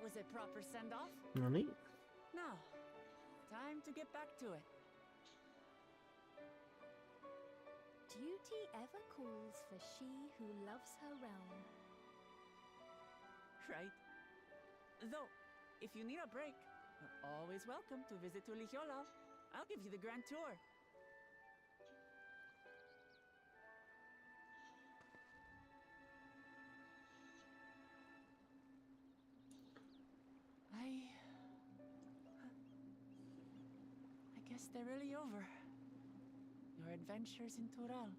was a proper send-off. No niin. Now, time to get back to it. Duty ever calls for she who loves her realm. Right. Though, if you need a break, you're always welcome to visit Ulichola. I'll give you the grand tour. I guess they're really over. Your adventures in Tural.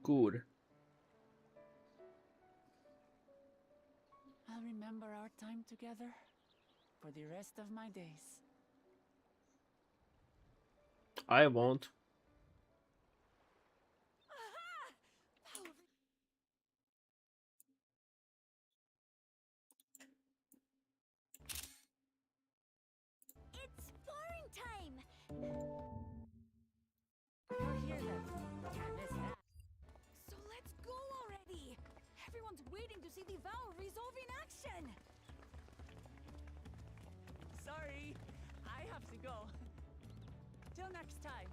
Good. I'll remember our time together for the rest of my days. I won't. It's sparring time! You're here then. Can't miss that. So let's go already! Everyone's waiting to see the vow resolve in action! Sorry, I have to go. Till next time.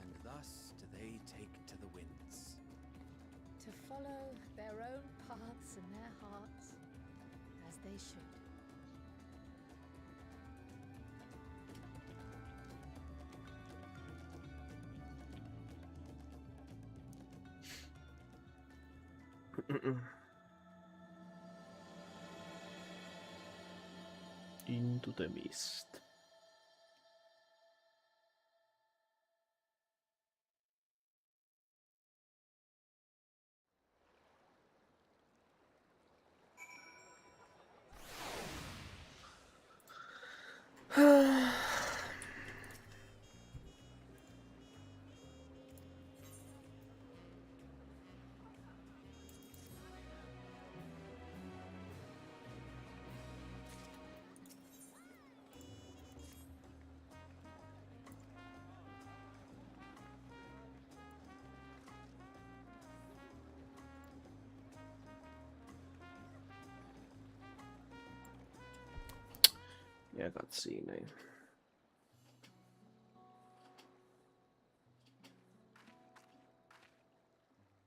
And thus do they take to the winds. To follow their own paths and their hearts, as they should. Into the mist. Ja cutscene.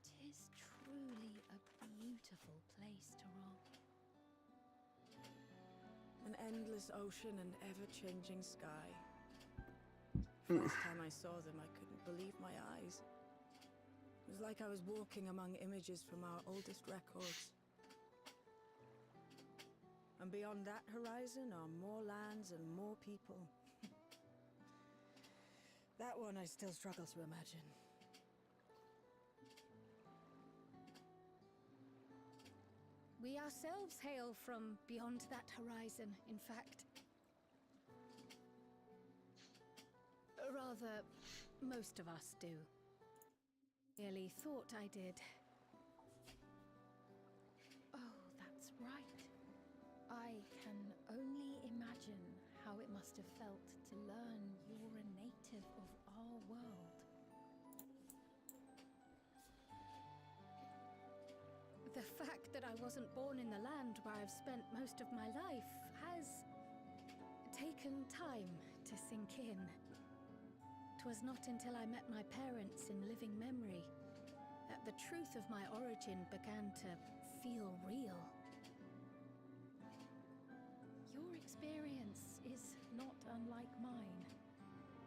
Tis truly a beautiful place to roam. An endless ocean and ever-changing sky. First time I saw them, I couldn't believe my eyes. It was like I was walking among images from our oldest records. And beyond that horizon are more lands and more people. That one I still struggle to imagine. We ourselves hail from beyond that horizon, in fact. Rather, most of us do. Merely thought I did. Oh, that's right. I can only imagine how it must have felt to learn you're a native of our world. The fact that I wasn't born in the land where I've spent most of my life has taken time to sink in. 'Twas not until I met my parents in living memory that the truth of my origin began to feel real. Your experience is not unlike mine.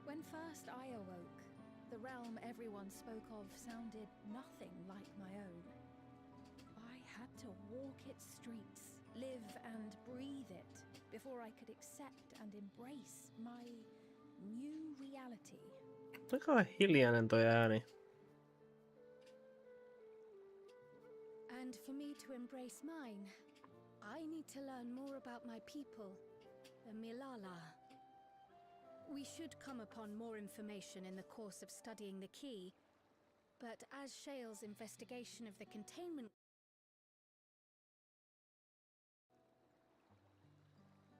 When first I awoke, the realm everyone spoke of sounded nothing like my own. I had to walk its streets, live and breathe it, before I could accept and embrace my new reality. Aika hiljainen toi ääni. And for me to embrace mine, I need to learn more about my people, the Milala. We should come upon more information in the course of studying the key, but as Shale's investigation of the containment...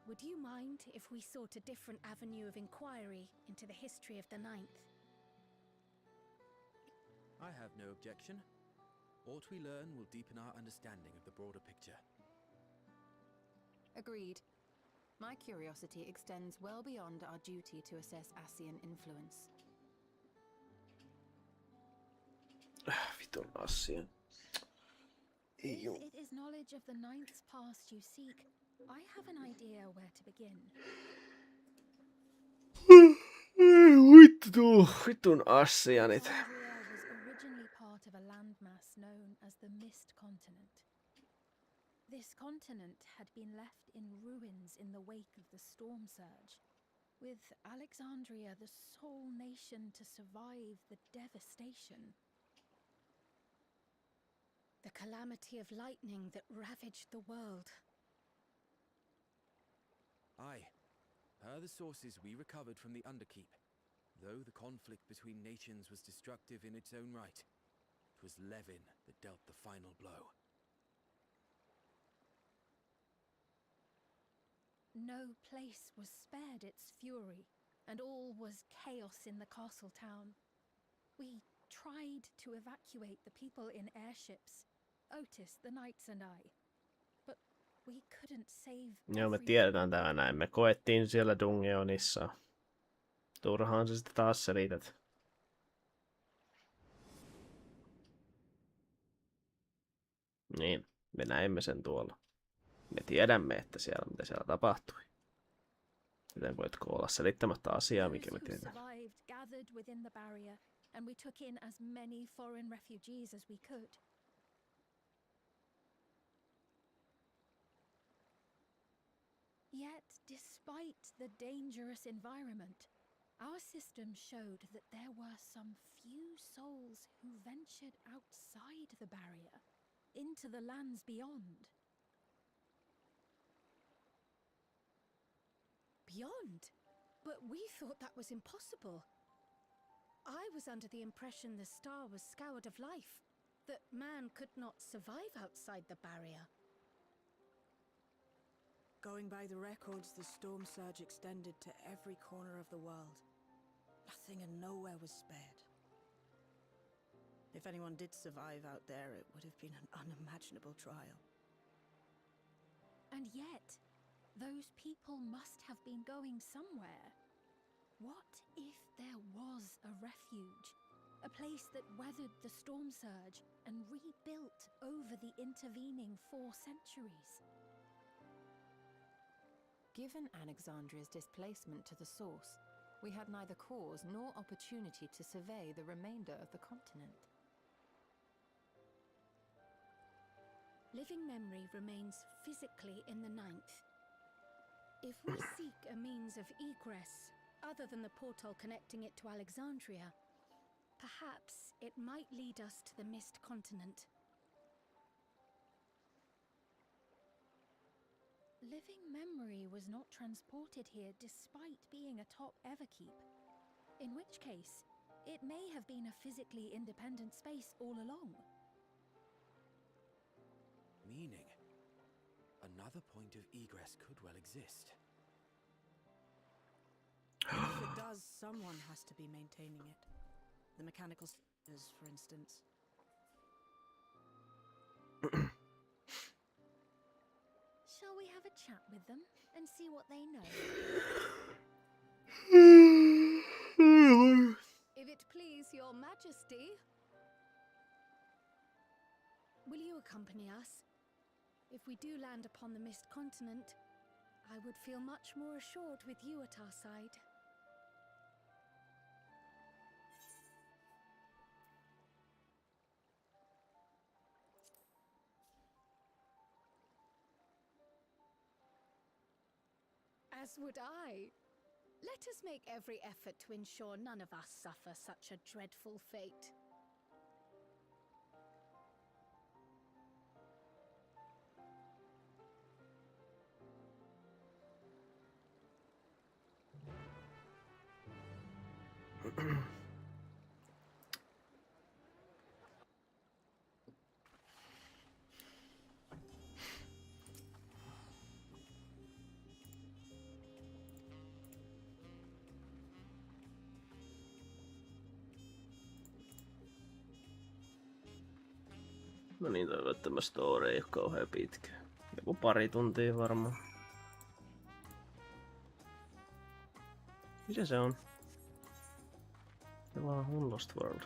Would you mind if we sought a different avenue of inquiry into the history of the Ninth? I have no objection. Aught we learn will deepen our understanding of the broader picture. Agreed. My curiosity extends well beyond our duty to assess Ascian influence. Vitun Ascian. Ei If juu. it is knowledge of the Ninth's past you seek, I have an idea where to begin. Vitun Ascianit. Alexandria was originally part of a landmass known as the Mist Continent. This continent had been left in ruins in the wake of the storm surge, with Alexandria the sole nation to survive the devastation. The calamity of lightning that ravaged the world. Aye. Per the sources we recovered from the Underkeep, though the conflict between nations was destructive in its own right, it was Levin that dealt the final blow. No place was spared its fury, and all was chaos in the castle town. We tried to evacuate the people in airships, Otis, the knights and I, but we couldn't save Joo, me everyone. tiedetään tää näin. Me koettiin siellä Dungeonissa. Turhaan sä sitten taas selität. Niin, me näimme sen tuolla. Me tiedämme, että siellä mitä siellä tapahtui. Joten voitko olla selittämättä asiaa, mikä me Those who tiedetään? survived gathered within the barrier, and we took in as many foreign refugees as we could. Yet, despite the dangerous environment, our system showed that there were some few souls who ventured outside the barrier, into the lands beyond. Beyond? But we thought that was impossible. I was under the impression the star was scoured of life, that man could not survive outside the barrier. Going by the records, the storm surge extended to every corner of the world. Nothing and nowhere was spared. If anyone did survive out there, it would have been an unimaginable trial. And yet, those people must have been going somewhere. What if there was a refuge? A place that weathered the storm surge and rebuilt over the intervening 4 centuries? Given Alexandria's displacement to the source, we had neither cause nor opportunity to survey the remainder of the continent. Living memory remains physically in the Ninth. If we seek a means of egress, other than the portal connecting it to Alexandria, perhaps it might lead us to the Mist Continent. Living memory was not transported here despite being a top Everkeep, in which case, it may have been a physically independent space all along. Meaning, another point of egress could well exist. If it does, someone has to be maintaining it. The mechanical systems, for instance. Shall we have a chat with them and see what they know? If it please your majesty. Will you accompany us? If we do land upon the Mist Continent, I would feel much more assured with you at our side. As would I. Let us make every effort to ensure none of us suffer such a dreadful fate. No niin, toivon, että tämä story ei ole kauhean pitkä. Joku pari tuntia varmaan. Mitä se on? Se vaan on Lost World.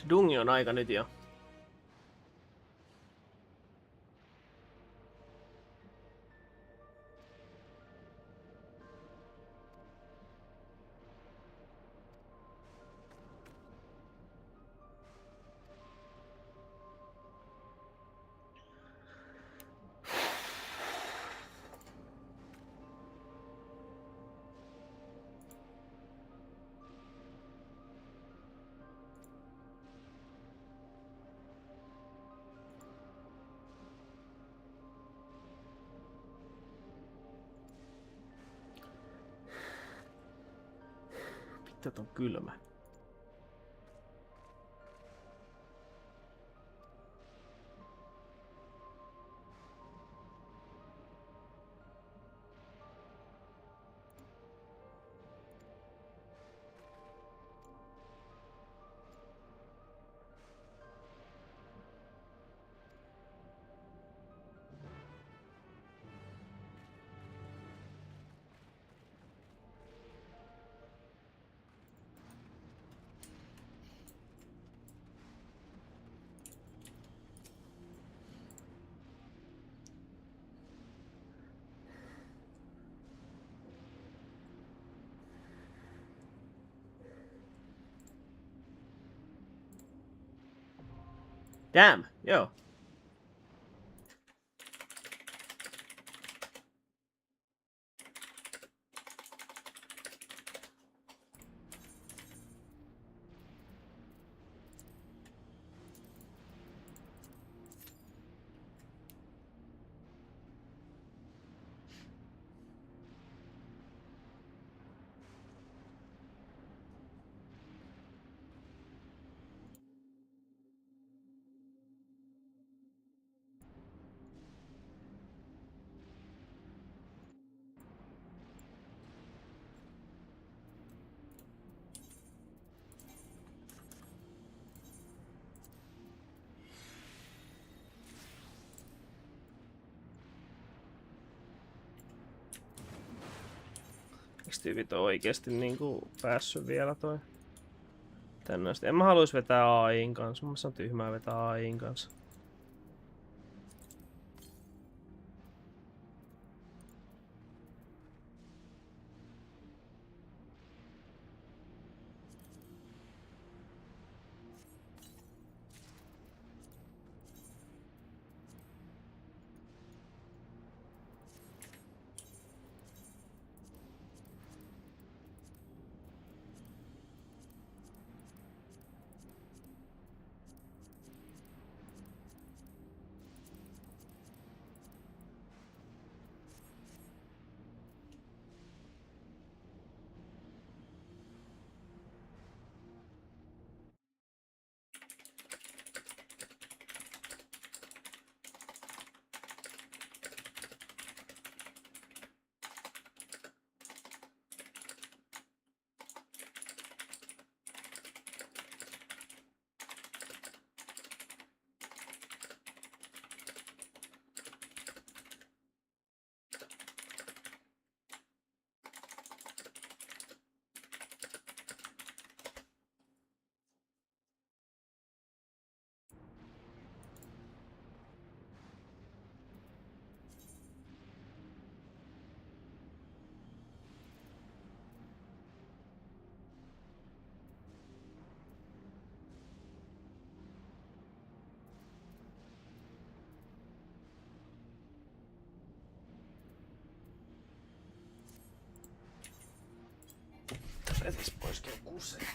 Se dungi on aika nyt jo. Vittu, on kylmä. Damn, joo. Miksi tyypit on oikeesti niinku päässyt vielä toi tänne asti? En mä haluis vetää AI:n kanssa. Mun mielestä on tyhmää vetää AI:n kanssa. Vetis poiskin kuseen.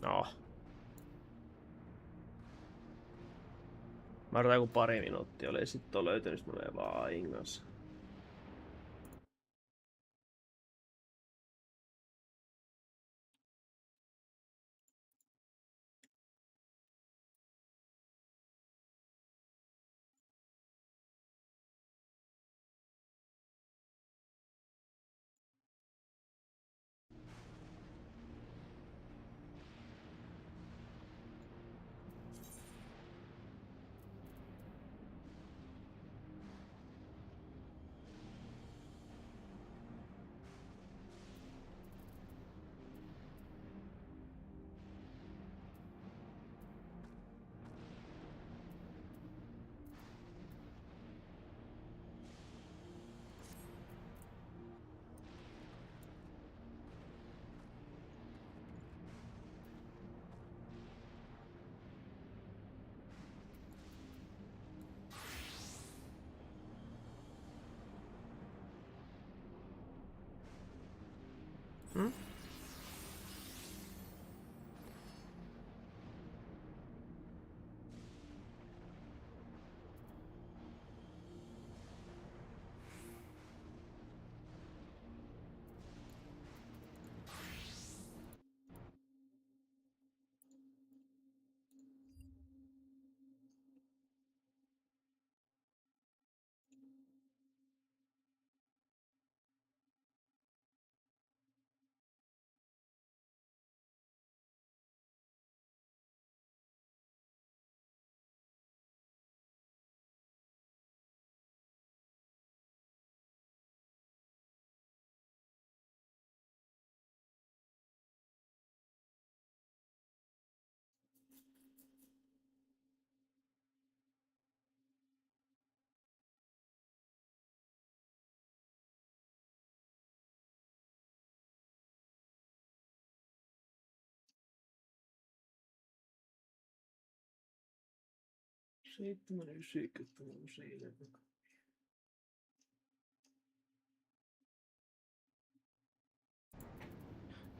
No. Mä odotan joku pari minuuttia, oli sit on löytynyt, sit menee vaan ingas.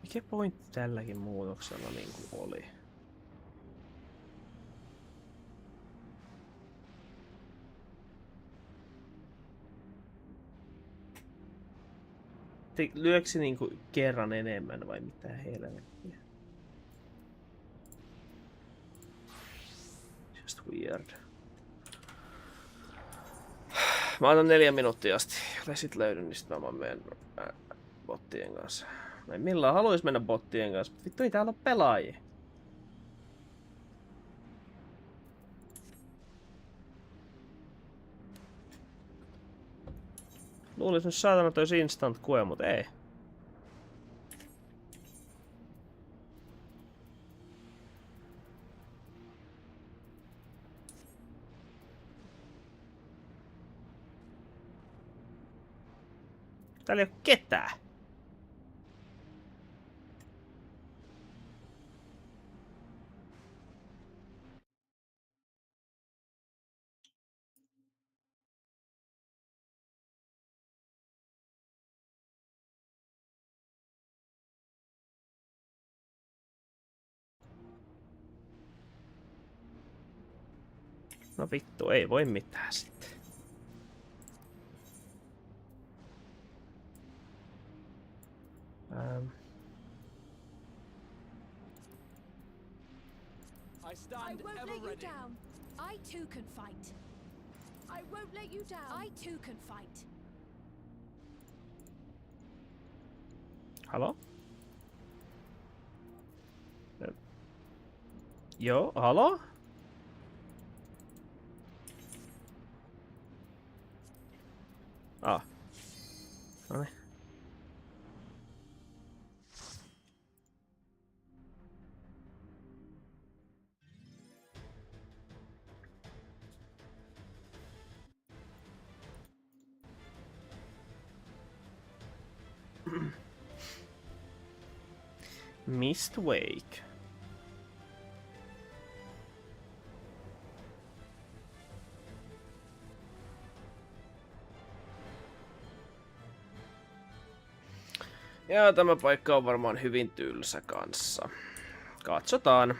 Mikä pointti tälläkin muutoksella niinku oli? Lyöksi niinku kerran enemmän vai mitä helvettiä? Just weird. Mä otan 4 minuuttia asti. Jos sit löydy, niin sit mä menen bottien kanssa. Mä en millään haluais mennä bottien kanssa. Vittu ei täällä oo pelaajia. Luulis nyt saatana tois instant kue, mut ei. Täällä ei oo ketään. No vittu, ei voi mitään sitten. I stand won't ever let you ready. down. I too can fight. I won't let you down. I too can fight. Halo? Joo, halo? Ah. Noniin. Mistwake. Ja tämä paikka on varmaan hyvin tylsä kanssa. Katsotaan.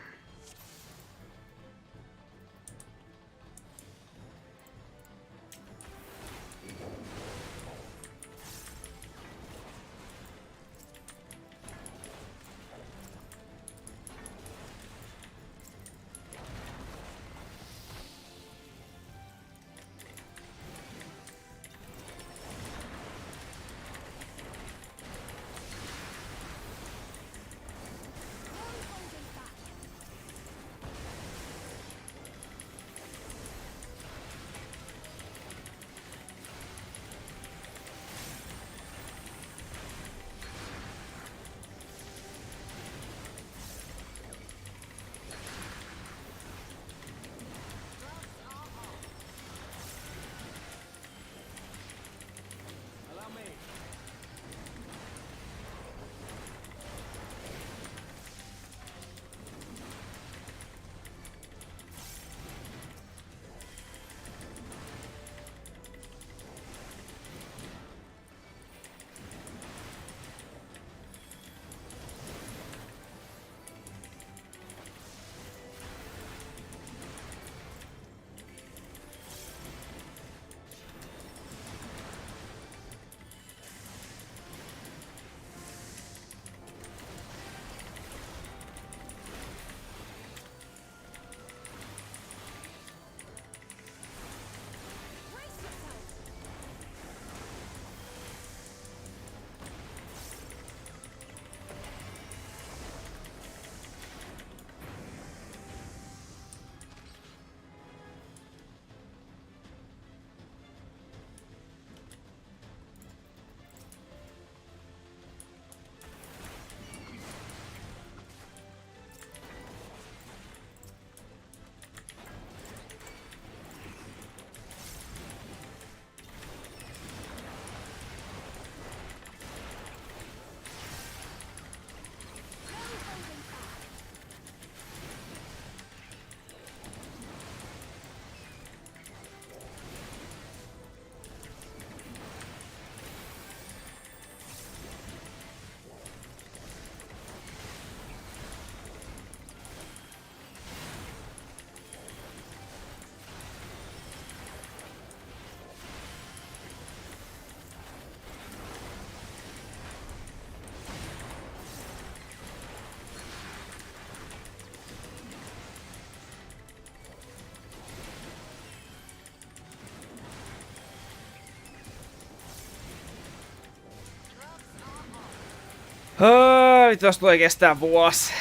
Vittu, jos tulee kestää vuosi.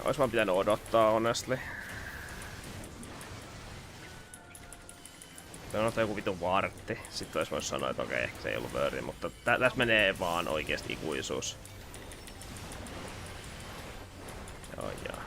Ois vaan pitänyt odottaa, honestly. Odottaa joku vitun vartti. Sitten ois voinut sanoa, että okei, ehkä se ei ollut vörti, mutta tässä menee vaan oikeesti ikuisuus. Joo, joo.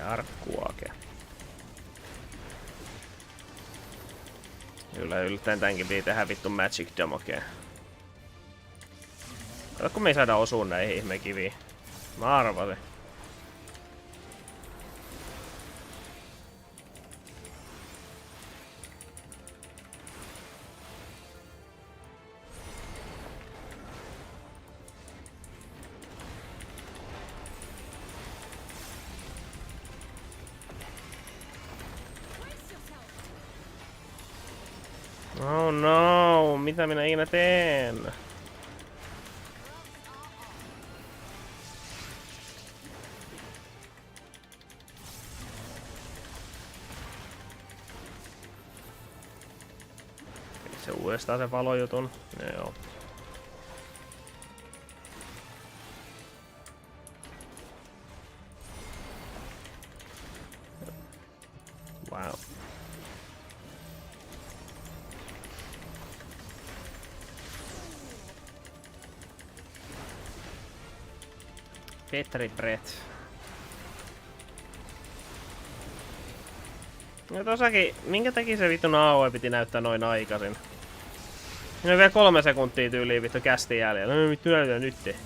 Arkkuake. Kyllä yllättäen tämänkin piti tehdä vittu magic damagea. Kato kun me ei saada osua näihin ihmekiviin. Mä arvasin. Oh no, mitä minä ikinä teen? se uudestaan se valojutun. Joo. Wow. Petri Brett. No tossakin, minkä takia se vittu AOE piti näyttää noin aikaisin? No vielä 3 sekuntia tyyliin vittu kästi jäljellä. No vittu näytää nytte.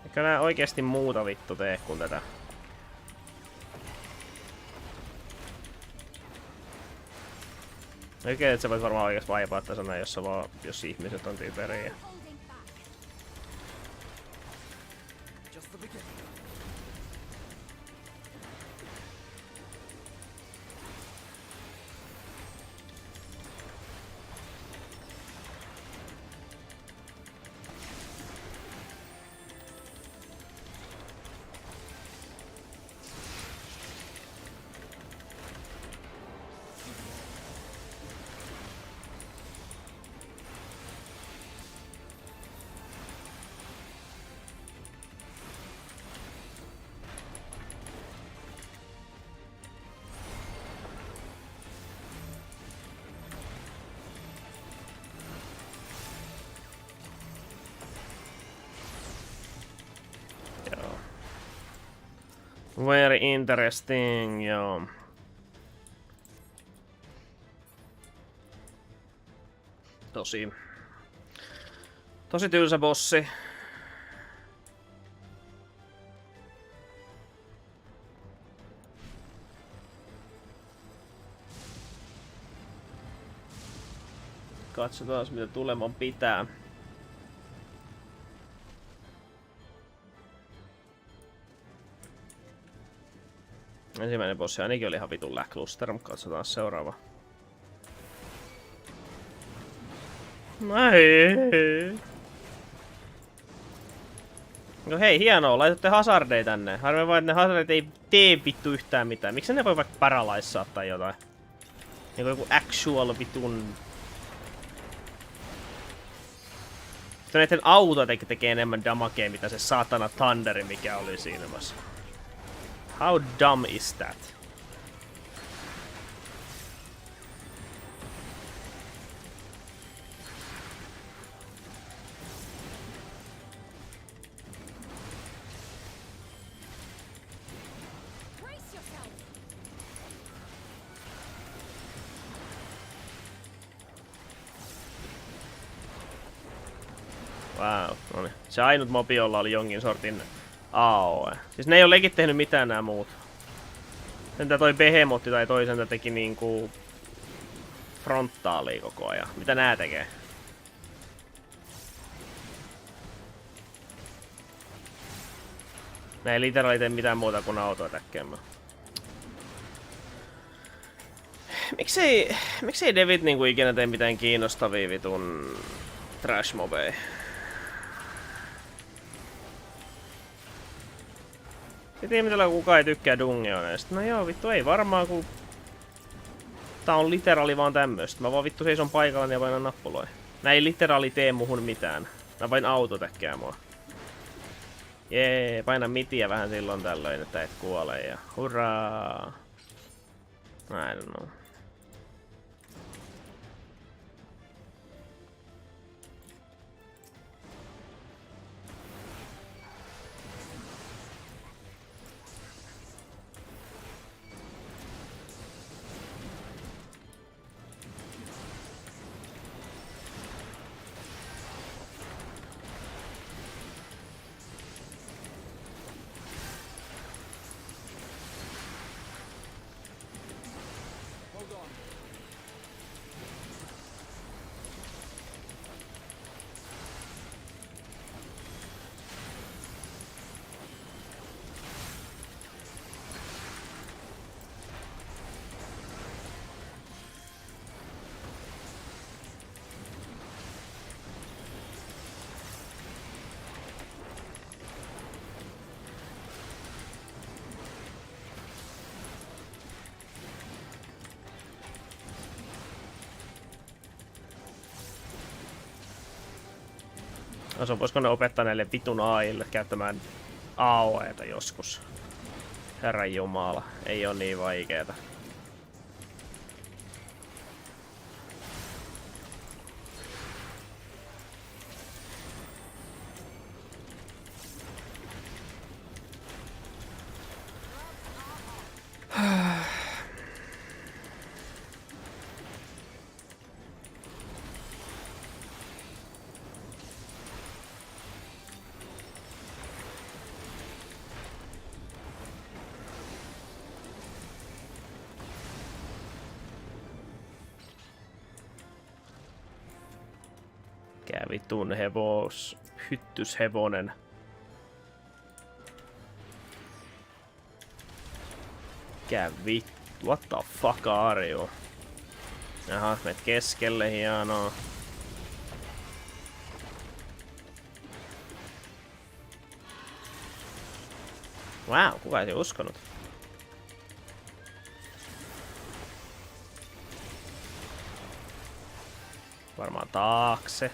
Eikö nää oikeesti muuta vittu tee kuin tätä? Oikein, että sä voit varmaan oikeesti vaipaa tässä näin, jos ihmiset on typeriä. Just the beginning. Very interesting, joo. Tosi tylsä bossi. Katsotaan mitä tuleman pitää. Ensimmäinen bossi ainakin oli ihan vitun lackluster, mutta katsotaan seuraava. No hei, hienoa, laitatte hazardeja tänne. Harmi vaan, että ne hazardit ei tee vittu yhtään mitään. Miksi ne voi vaikka paralyzea tai jotain? Niinku joku actual vitun... Sitten näiden autot tekee enemmän damagea, mitä se saatana Thunderi, mikä oli siinä vaiheessa. How dumb is that? Brace yourself. Wow, no niin. Se ainut mobi, jolla oli jonkin sortin AOE. Siis ne ei ole legit tehnyt mitään nää muut. Sentään toi Behemothi tai toisenta teki niinku frontaalia koko ajan. Mitä nää tekee? Nää ei literaali tee mitään muuta kuin autoatäkkäämään. Miksei Devit niinku ikinä tee mitään kiinnostavia vitun trash mobeja? Sitten ihmetellään kukaan ei tykkää Dungeoneista. No joo vittu ei varmaan kun... Tää on literaali vaan tämmöstä. Mä vaan vittu seison paikallani ja painan nappuloja. Nää ei literaali tee muhun mitään. Nää vain autotäkkää mua. Jee, paina mitiä vähän silloin tällöin, että et kuole ja hurraa. I don't know. No, voisiko ne opettaa näille vitun AIlle käyttämään AOEta joskus? Herran jumala, ei oo niin vaikeeta. Mikä vitun hyttyshevonen. Mikä vittu? What the fuck are you? Jaha, meet keskelle, hienoa. Wow, kuka ei uskonut? Varmaan taakse.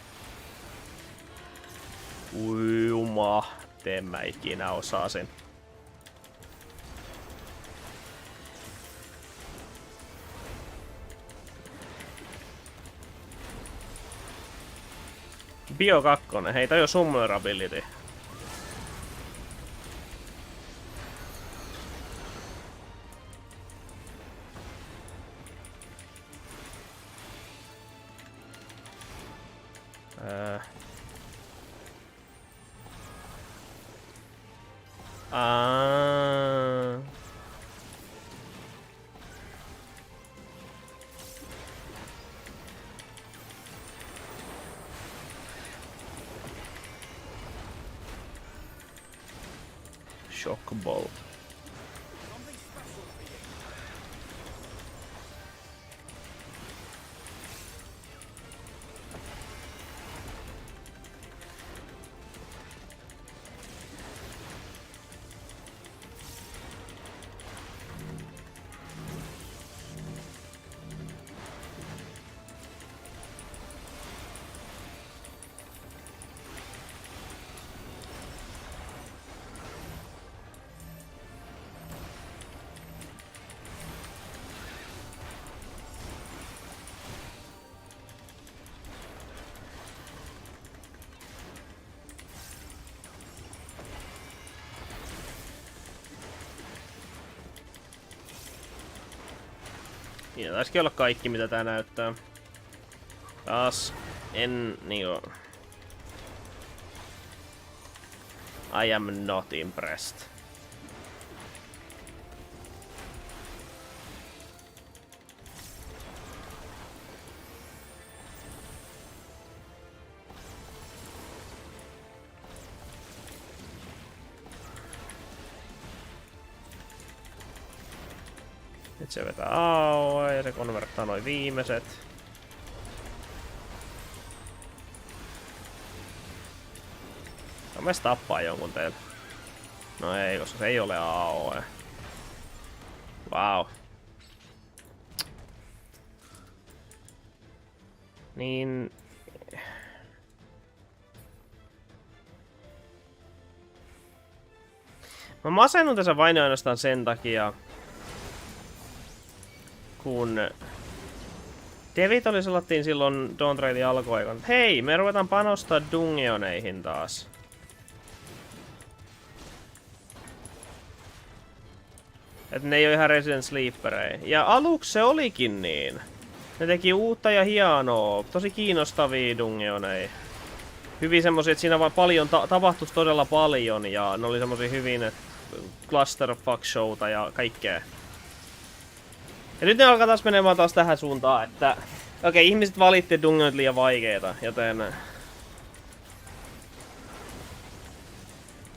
Uima. En mä ikinä osasin. Bio 2. Hei, toi on Summoner Ability. Shock Bolt. Siinä taisikin olla kaikki, mitä tää näyttää. Taas en niinku... I am not impressed. Nyt se vetää AOE ja se konverttaa noin viimeiset. Mä tappaa jonkun teille. No ei, koska se ei ole AOE. Wow. Niin... Mä masennun tässä vain ainoastaan sen takia, kun devit oli salattiin silloin Dawn Trailin alkuaikana. Hei, me ruvetaan panostaa dungeoneihin taas. Et ne ei oo ihan Resident Sleeperei. Ja aluksi se olikin niin. Ne teki uutta ja hienoa, tosi kiinnostavia dungeoneja. Hyvin semmosia, että siinä vaan paljon tapahtuisi todella paljon ja ne oli semmosia hyvin clusterfuck showta ja kaikkea. Ja nyt ne alkaa taas menemään taas tähän suuntaan, että okei, ihmiset valitti, että dungeonit liian vaikeita,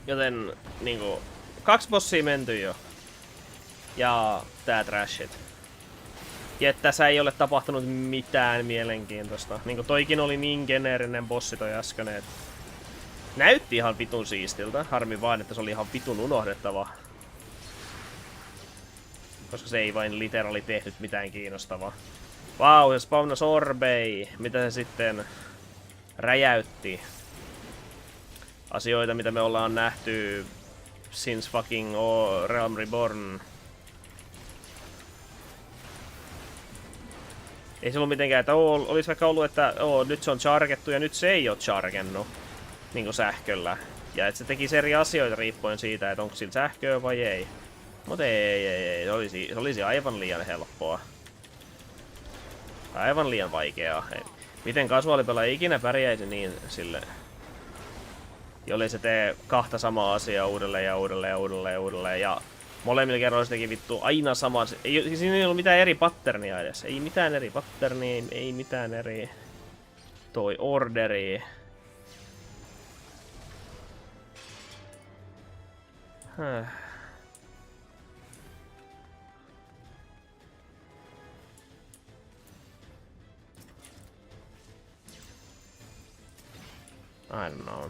joten niinku 2 bossia menty jo. Ja tää trashit. Ja tässä ei ole tapahtunut mitään mielenkiintoista. Niinku toikin oli niin geneerinen bossi toi äsken, että näytti ihan vitun siistiltä. Harmi vaan, että se oli ihan vitun unohdettava. Koska se ei vain literally tehnyt mitään kiinnostavaa. Vau, se spawnasi orbei. Mitä se sitten räjäytti? asioita, mitä me ollaan nähty since fucking Realm Reborn. Ei se ollut mitenkään, että olisi vaikka ollut, että nyt se on chargettu ja nyt se ei ole chargennut niinku sähköllä. Ja että se tekisi eri asioita riippuen siitä, että onko sillä sähköä vai ei. Mutta ei. Se olisi aivan liian helppoa. Aivan liian vaikeaa. Miten kasuaalipelaaja ikinä pärjäisi niin sille, jollei se tee kahta samaa asiaa uudelleen ja molemmilla kerroilla se teki vittu aina sama. Siinä ei ollut mitään eri patternia edes. Ei mitään eri patternia, ei mitään eri orderia. I don't know.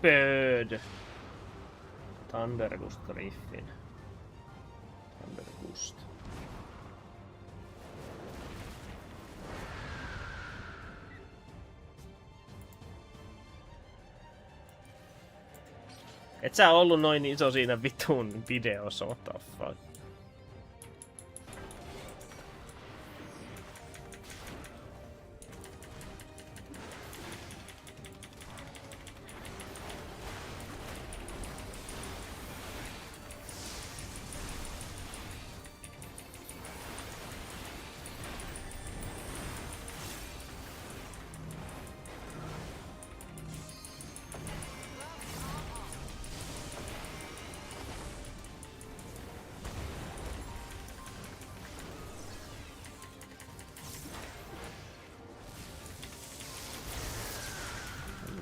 Bird. Thundergust Riffin. Thundergust. Et sä ollut noin iso siinä vitun videossa, what the fuck?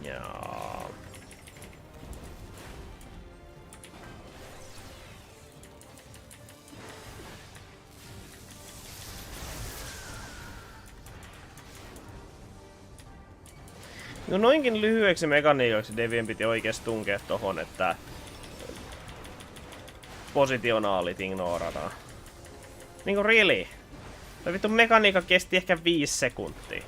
Jaa. No noinkin lyhyeksi mekaniikaksi Devien piti oikeesti tunkea tohon, että positionaalit ignorataan. Niinku really? Toi vittu mekaniikka kesti ehkä 5 sekuntia.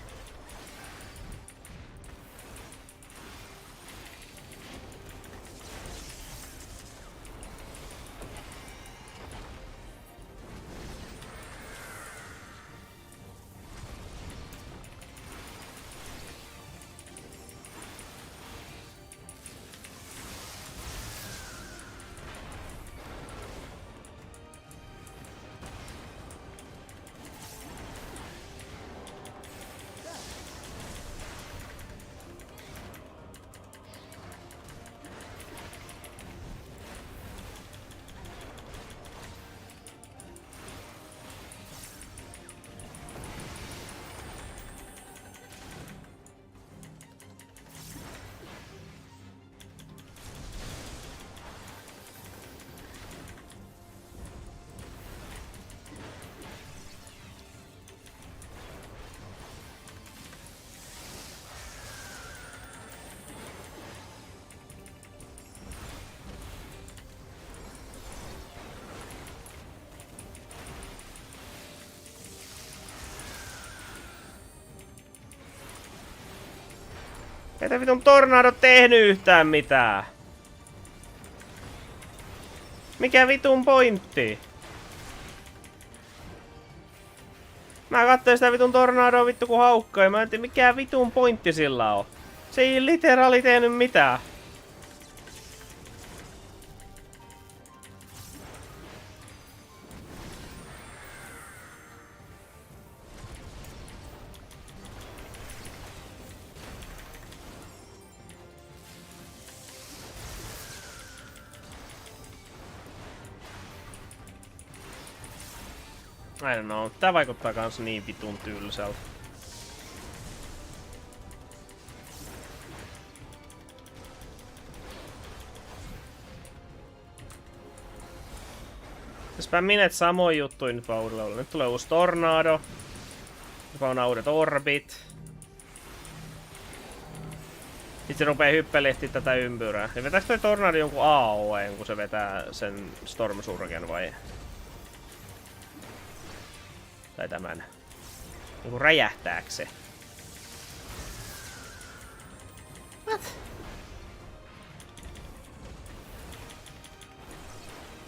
Ei tää vitun tornado tehnyt yhtään mitään. Mikä vitun pointti? Mä katsoin sitä vitun tornadoa vittu kun haukkaa ja mä en tiedä mikä vitun pointti sillä on. Se ei literaali tehnyt mitään. I don't know. Tää vaikuttaa kans niin vitun tylsältä. Täspäin minet samoin juttuja nyt vaan uudella. Nyt tulee uusi tornado. Joka on uudet orbit. Sitten se rupee hyppelehtiä tätä ympyrää. Ja vetääkö toi tornado jonkun AOE, kun se vetää sen Storm Surgen vai? Tai tämän. Joku räjähtääkö se? What?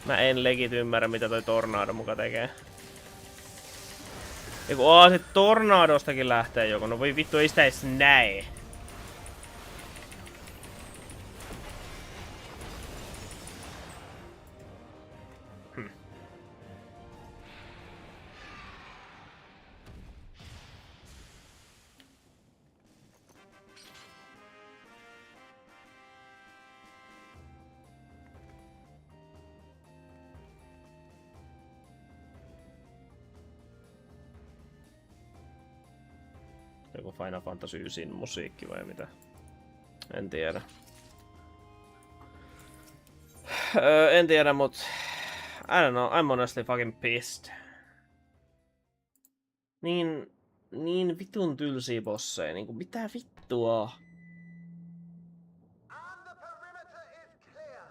Mä en legit ymmärrä mitä toi tornado muka tekee. Eiku se tornadostakin lähtee joko. No voi vittu ei sitä edes näe. Joku Final Fantasy 9 musiikki vai mitä? En tiedä. En tiedä, mut I don't know, I'm honestly fucking pissed. Niin vitun tylsiä bosseja, niinku mitä vittua? And the perimeter is clear.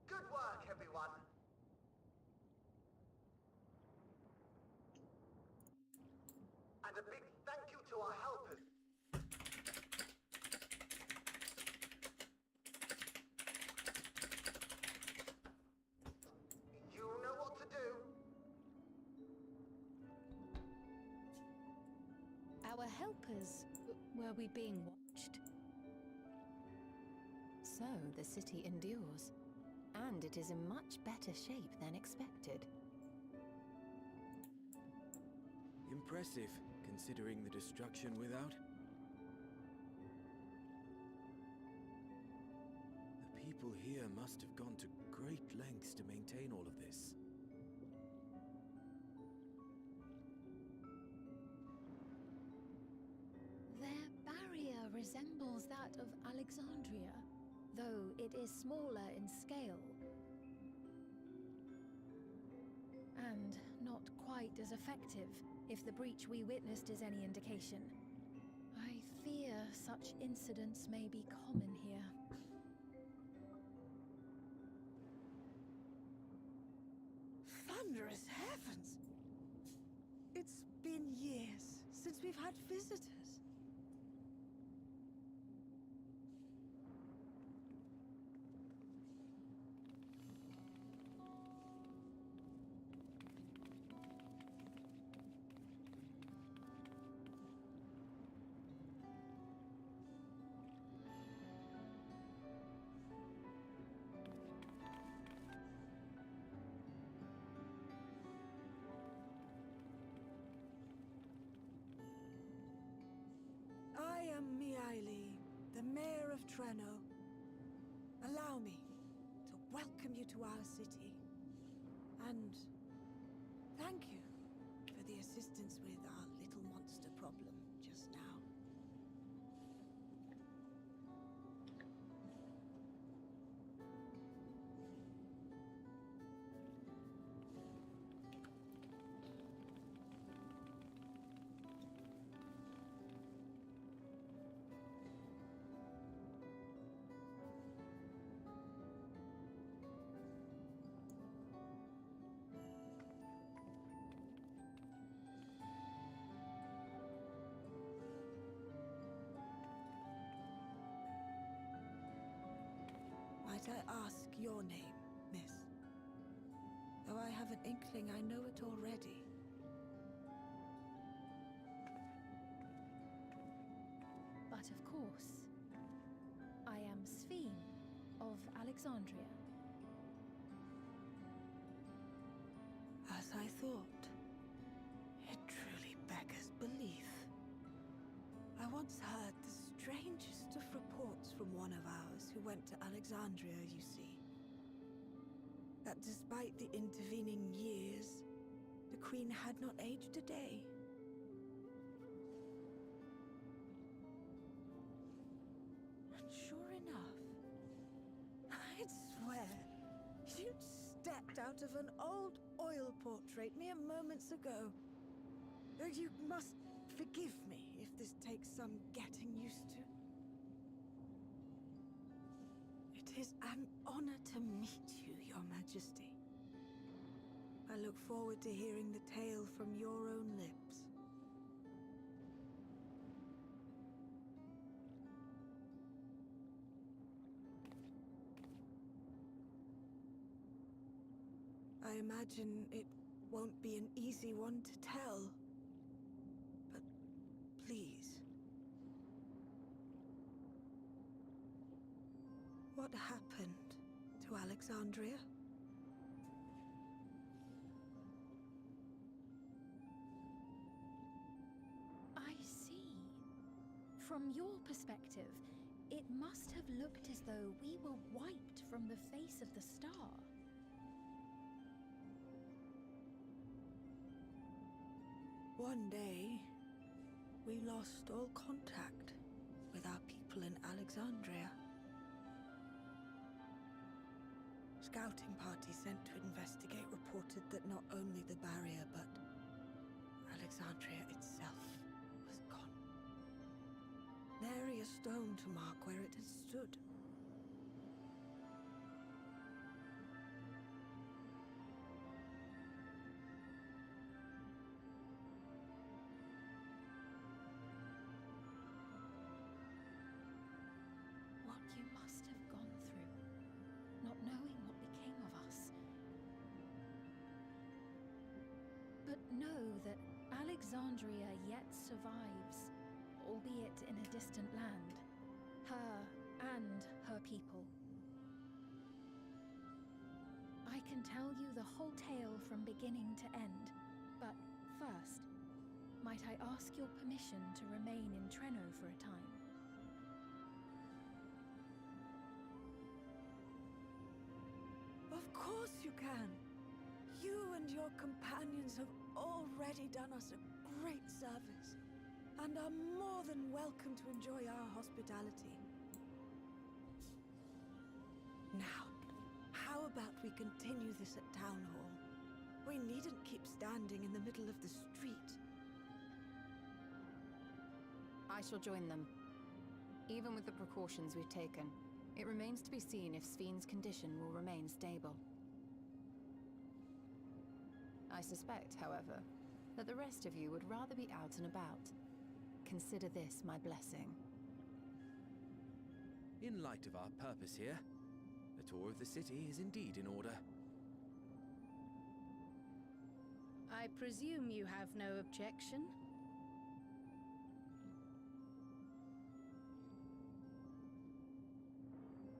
Good work, everyone. And a big thank you to our helpers. You know what to do. Our helpers, were we being watched? So the city endures, and it is in much better shape than expected. Impressive, considering the destruction without. The people here must have gone to great lengths to maintain all of this. Their barrier resembles that of Alexandria, though it is smaller in scale. And not quite as effective, if the breach we witnessed is any indication. I fear such incidents may be common here. Thunderous heavens! It's been years since we've had visitors. I am Miaili, the Mayor of Treno. Allow me to welcome you to our city. And thank you for the assistance with our little monster problem just now. Might I ask your name, miss? Though I have an inkling I know it already. But of course, I am Sphene of Alexandria. As I thought. It truly beggars belief. I once heard the strangest of reports from one of ours who went to Alexandria, you see. That despite the intervening years, the Queen had not aged a day. And sure enough, I'd swear, you'd stepped out of an old oil portrait mere moments ago. Though you must forgive me if this takes some getting used to. It is an honor to meet you, Your Majesty. I look forward to hearing the tale from your own lips. I imagine it won't be an easy one to tell. But please. What happened to Alexandria? I see. From your perspective, it must have looked as though we were wiped from the face of the star. One day, we lost all contact with our people in Alexandria. Scouting party sent to investigate reported that not only the barrier, but Alexandria itself was gone. Nary a stone to mark where it had stood. What you must have gone through, not knowing what became of us. But know that Alexandria yet survives, albeit in a distant land. Her and her people. I can tell you the whole tale from beginning to end, but first, might I ask your permission to remain in Treno for a time? Of course you can. You and your companions have already done us a great service, and are more than welcome to enjoy our hospitality. Now, how about we continue this at Town Hall? We needn't keep standing in the middle of the street. I shall join them. Even with the precautions we've taken, it remains to be seen if Sphene's condition will remain stable. I suspect, however, that the rest of you would rather be out and about. Consider this my blessing. In light of our purpose here, a tour of the city is indeed in order. I presume you have no objection?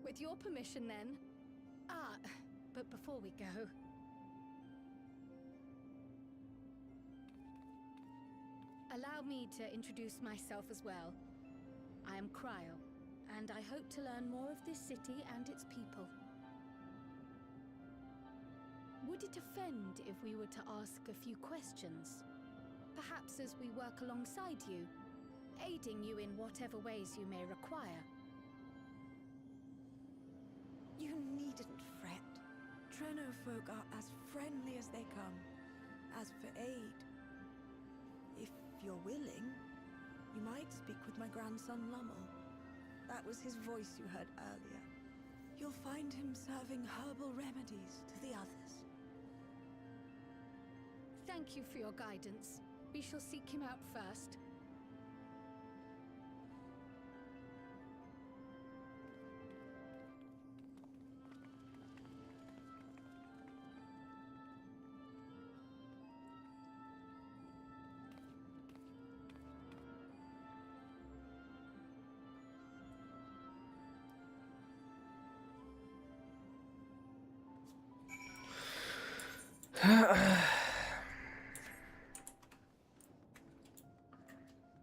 With your permission, then. But before we go... Allow me to introduce myself as well. I am Cryo, and I hope to learn more of this city and its people. Would it offend if we were to ask a few questions? Perhaps as we work alongside you, aiding you in whatever ways you may require. You needn't fret. Treno folk are as friendly as they come. As for aid, if you're willing, you might speak with my grandson Lummel. That was his voice you heard earlier. You'll find him serving herbal remedies to the others. Thank you for your guidance. We shall seek him out first.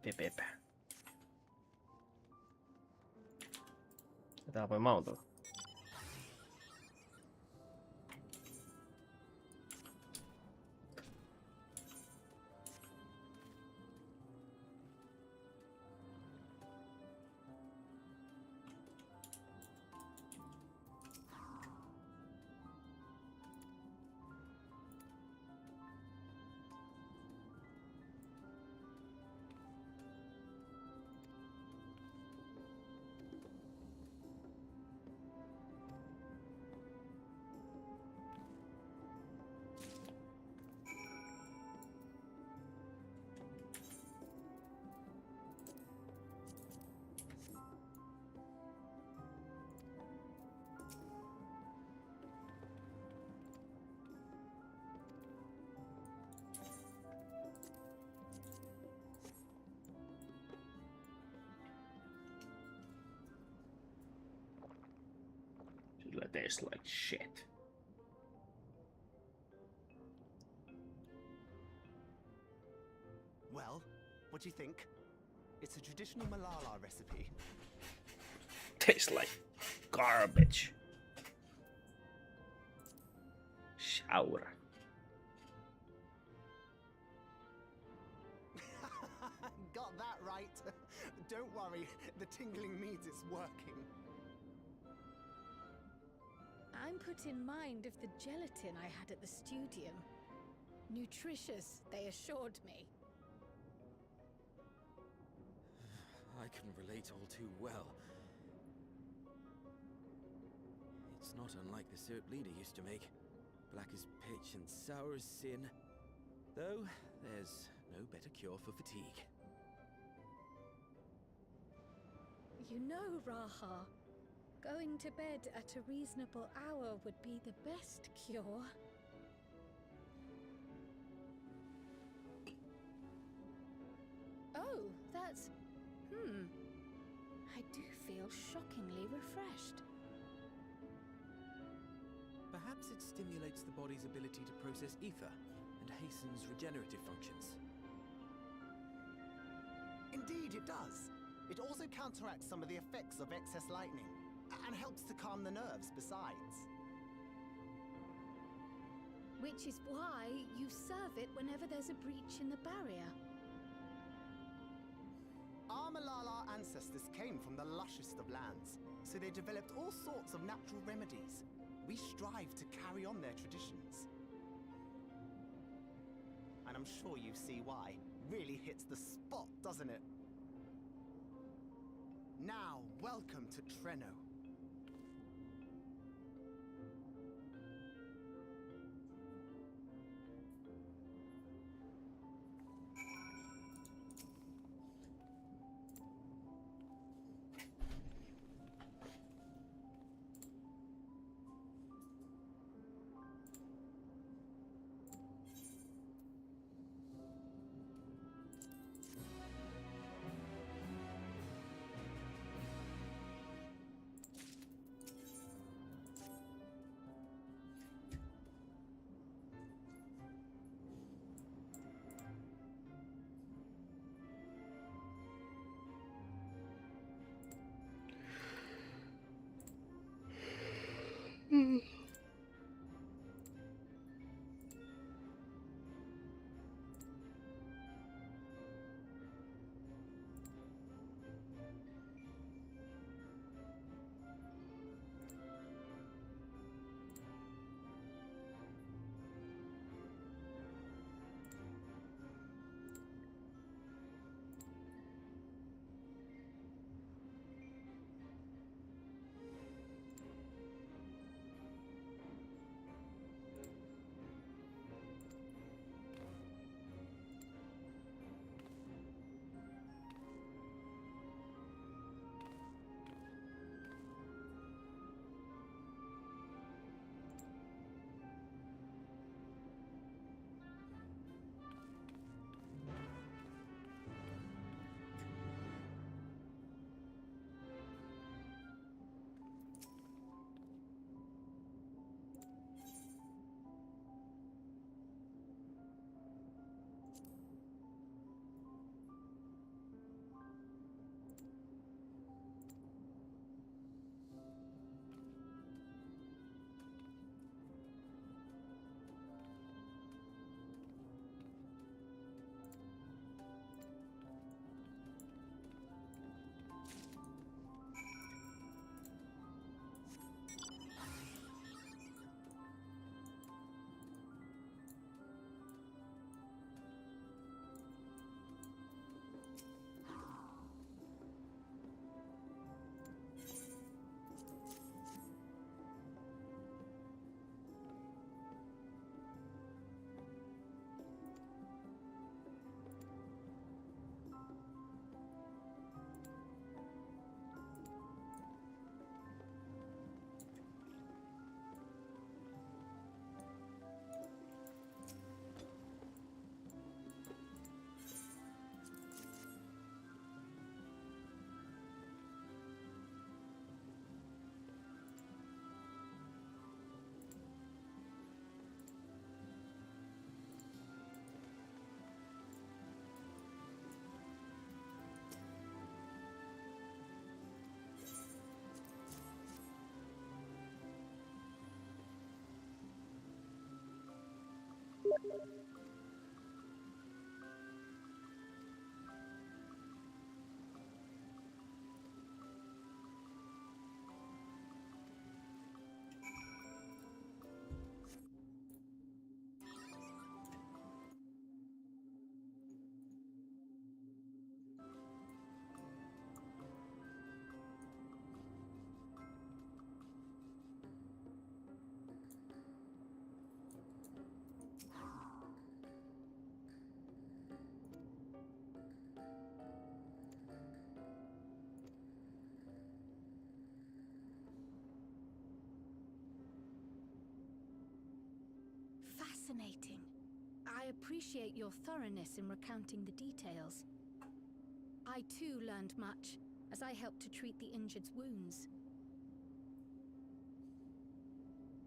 Pip. Tää voi mautella. Sillä tastes like shit. Well, what do you think? It's a traditional Malala recipe. Tastes like garbage. Shower. Got that right. Don't worry, the tingling means it's working. I'm put in mind of the gelatin I had at the studium. Nutritious, they assured me. I can relate all too well. It's not unlike the syrup Leader used to make. Black as pitch and sour as sin. Though, there's no better cure for fatigue. You know, Raha, going to bed at a reasonable hour would be the best cure. Oh, that's... I do feel shockingly refreshed. Perhaps it stimulates the body's ability to process ether and hastens regenerative functions. Indeed, it does. It also counteracts some of the effects of excess lightning, and helps to calm the nerves besides. Which is why you serve it whenever there's a breach in the barrier. Our Malala ancestors came from the lushest of lands, so they developed all sorts of natural remedies. We strive to carry on their traditions. And I'm sure you see why. Really hits the spot, doesn't it? Now, welcome to Treno. appreciate your thoroughness in recounting the details. I too learned much as I helped to treat the injured's wounds.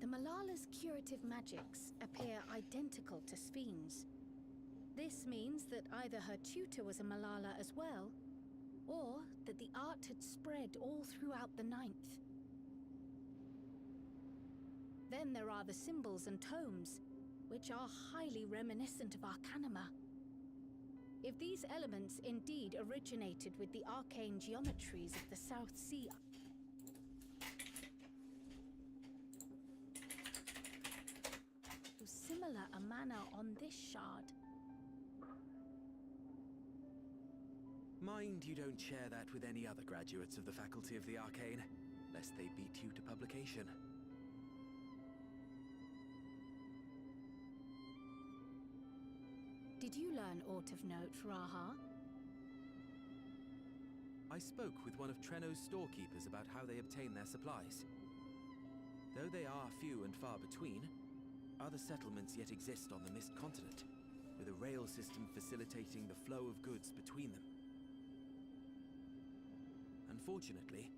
The Malala's curative magics appear identical to Sphène's. This means that either her tutor was a Malala as well, or that the art had spread all throughout the Ninth. Then there are the symbols and tomes, which are highly reminiscent of Arcanima. If these elements indeed originated with the arcane geometries of the South Sea, similar a manner on this shard. Mind you don't share that with any other graduates of the Faculty of the Arcane, lest they beat you to publication. Did you learn aught of note, Raha? I spoke with one of Treno's storekeepers about how they obtain their supplies. Though they are few and far between, other settlements yet exist on the Mist Continent, with a rail system facilitating the flow of goods between them. Unfortunately,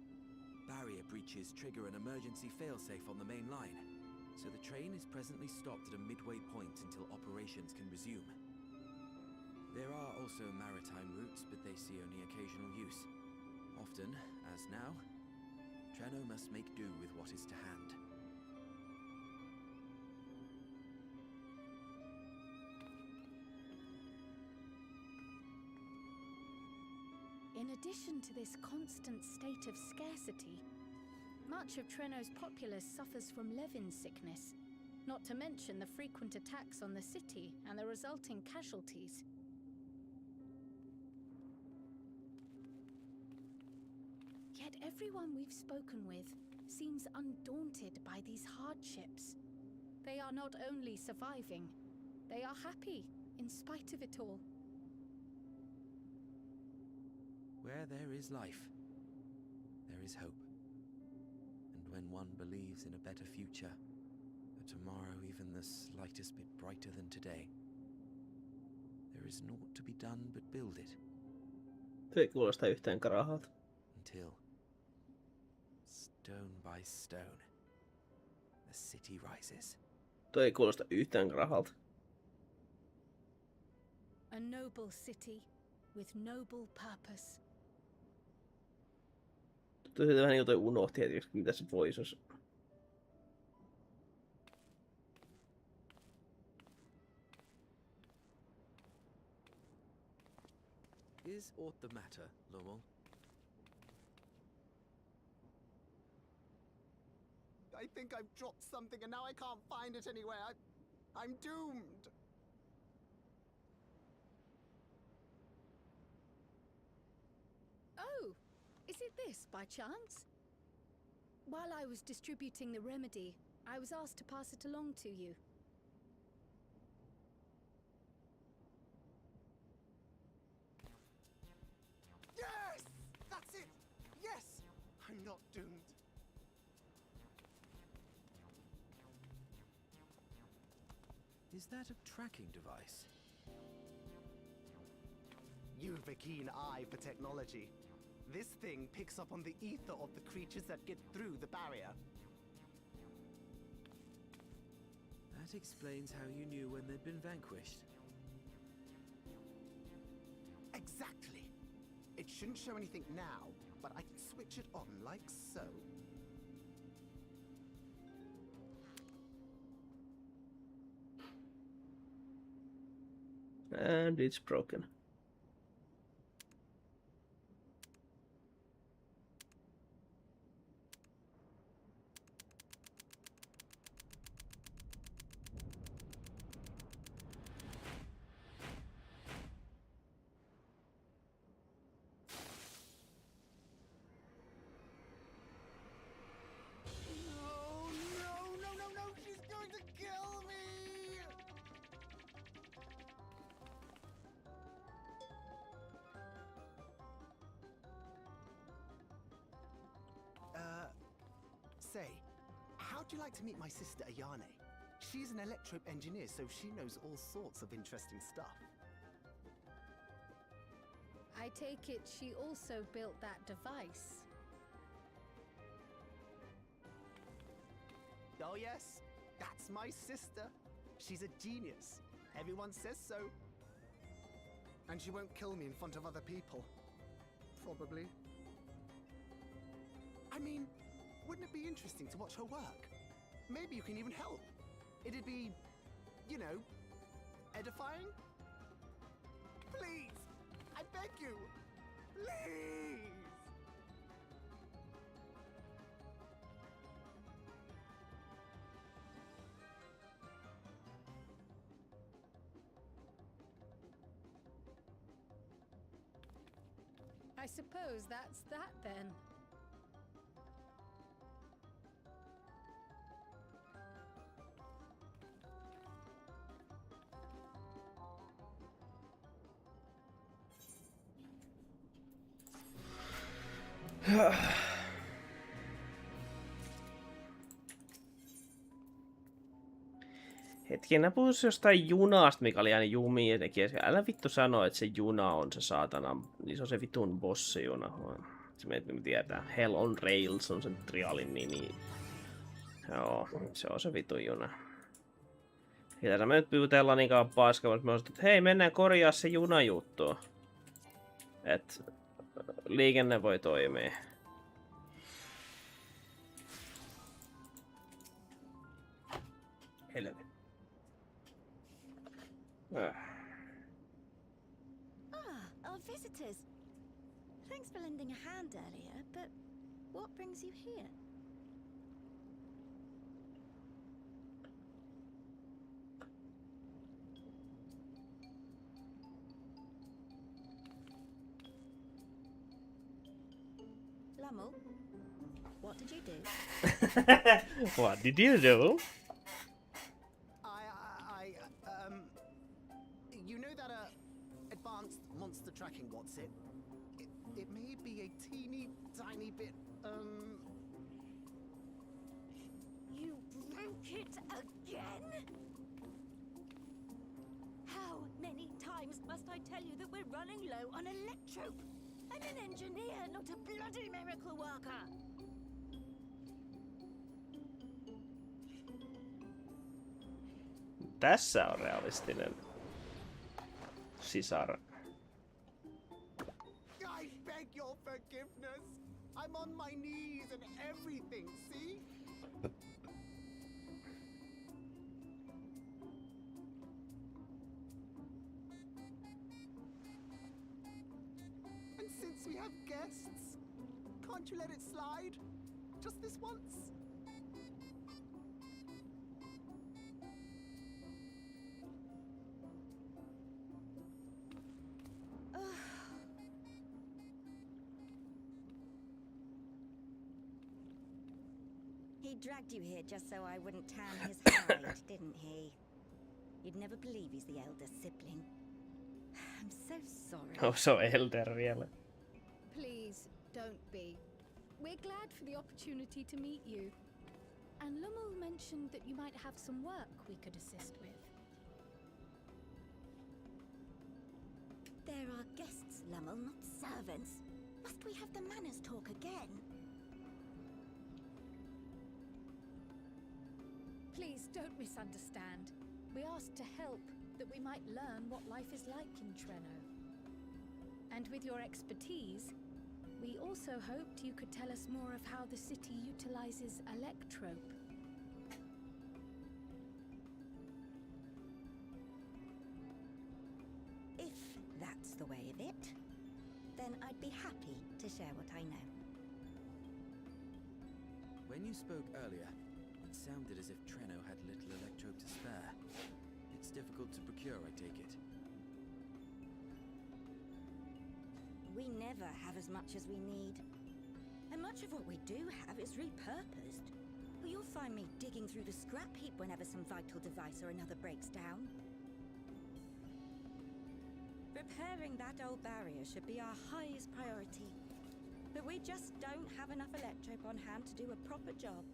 barrier breaches trigger an emergency failsafe on the main line, so the train is presently stopped at a midway point until operations can resume. There are also maritime routes, but they see only occasional use. Often, as now, Treno must make do with what is to hand. In addition to this constant state of scarcity, much of Treno's populace suffers from Levin sickness, not to mention the frequent attacks on the city and the resulting casualties. Yet everyone we've spoken with seems undaunted by these hardships. They are not only surviving, they are happy in spite of it all. Where there is life, there is hope. And when one believes in a better future, a tomorrow even the slightest bit brighter than today, there is naught to be done but build it. Se ei kuulosta yhtään karahalta. Until, stone by stone, the city rises. Toi ei kuulosta yhtään karahalta. A noble city with noble purpose. Tosiaan vähän niin kuin toi unohti heti, mitä se voisi olisi. Is aught the matter, Lowell? I think I've dropped something and now I can't find it anywhere. I'm doomed. Oh, is it this by chance? While I was distributing the remedy, I was asked to pass it along to you. Yes! That's it! Yes! I'm not doomed. Is that a tracking device? You've a keen eye for technology. This thing picks up on the ether of the creatures that get through the barrier. That explains how you knew when they'd been vanquished. Exactly. It shouldn't show anything now, but I can switch it on like so. And it's broken. No, she's going to kill me! Say, how'd you like to meet my sister Ayane? She's an electrope engineer, so she knows all sorts of interesting stuff. I take it she also built that device. Oh yes, that's my sister. She's a genius. Everyone says so. And she won't kill me in front of other people. Probably. I mean, wouldn't it be interesting to watch her work? Maybe you can even help. It'd be, you know, edifying? Please! I beg you! Please! I suppose that's that then. Hetki, nää puhuis jostain junasta, mikä oli aina jumia teki. Älä vittu sano, että se juna on se saatana, niin se on se vitun bossijuna. Se me tietää. Hell on Rails on sen trialin nimi. Joo, se on se vitun juna. Ja tässä me nyt jutellaan niin kauan paskaa, mutta me on että hei, mennään korjaa se junajuttu. Et liikenne voi toimia. Helvetti. Our visitors. Thanks for lending a hand earlier, but what brings you here? Lummel, what did you do? What did you do? You know that advanced monster tracking what's it? It may be a teeny tiny bit You broke it again? How many times must I tell you that we're running low on electrope? I'm an engineer, not a bloody miracle worker. Tässä on realistinen sisar. I beg your forgiveness. I'm on my knees and everything, see? And since we have guests, can't you let it slide? Just this once? He dragged you here just so I wouldn't tan his hide, didn't he? You'd never believe he's the elder sibling. I'm so sorry. Oh, se on elder vielä. Please, don't be. We're glad for the opportunity to meet you. And Lummel mentioned that you might have some work we could assist with. There are guests, Lummel, not servants. Must we have the manners talk again? Please don't misunderstand. We asked to help, that we might learn what life is like in Treno. And with your expertise, we also hoped you could tell us more of how the city utilizes electrope. If that's the way of it, then I'd be happy to share what I know. When you spoke earlier, it sounded as if Treno had little electrope to spare. It's difficult to procure, I take it. We never have as much as we need. And much of what we do have is repurposed. You'll find me digging through the scrap heap whenever some vital device or another breaks down. Repairing that old barrier should be our highest priority. But we just don't have enough electrope on hand to do a proper job.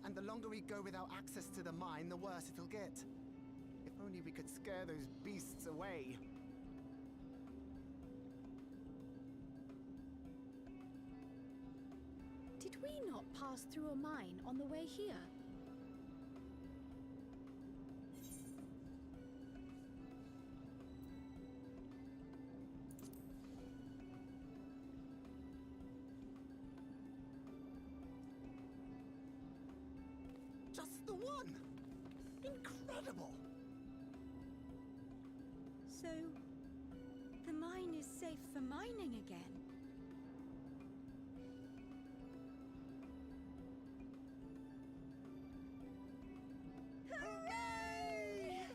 And the longer we go without access to the mine, the worse it'll get. If only we could scare those beasts away. Did we not pass through a mine on the way here? Just the one! Incredible! So, the mine is safe for mining again. Hooray!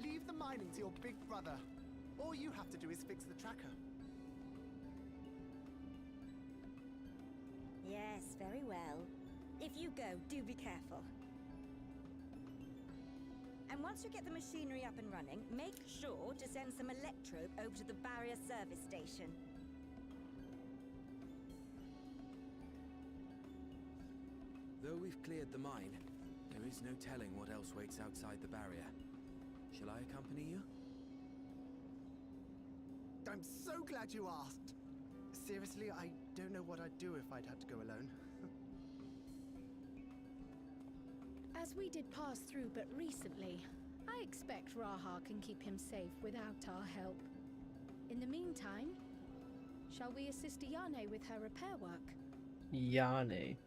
Leave the mining to your big brother. All you have to do is fix the tracker. Yes, very well. If you go, do be careful. And once you get the machinery up and running, make sure to send some electrobe over to the barrier service station. Though we've cleared the mine, there is no telling what else waits outside the barrier. Shall I accompany you? I'm so glad you asked. Seriously, I don't know what I'd do if I'd had to go alone. As we did pass through but recently, I expect Raha can keep him safe without our help. In the meantime, shall we assist Yane with her repair work? Yane.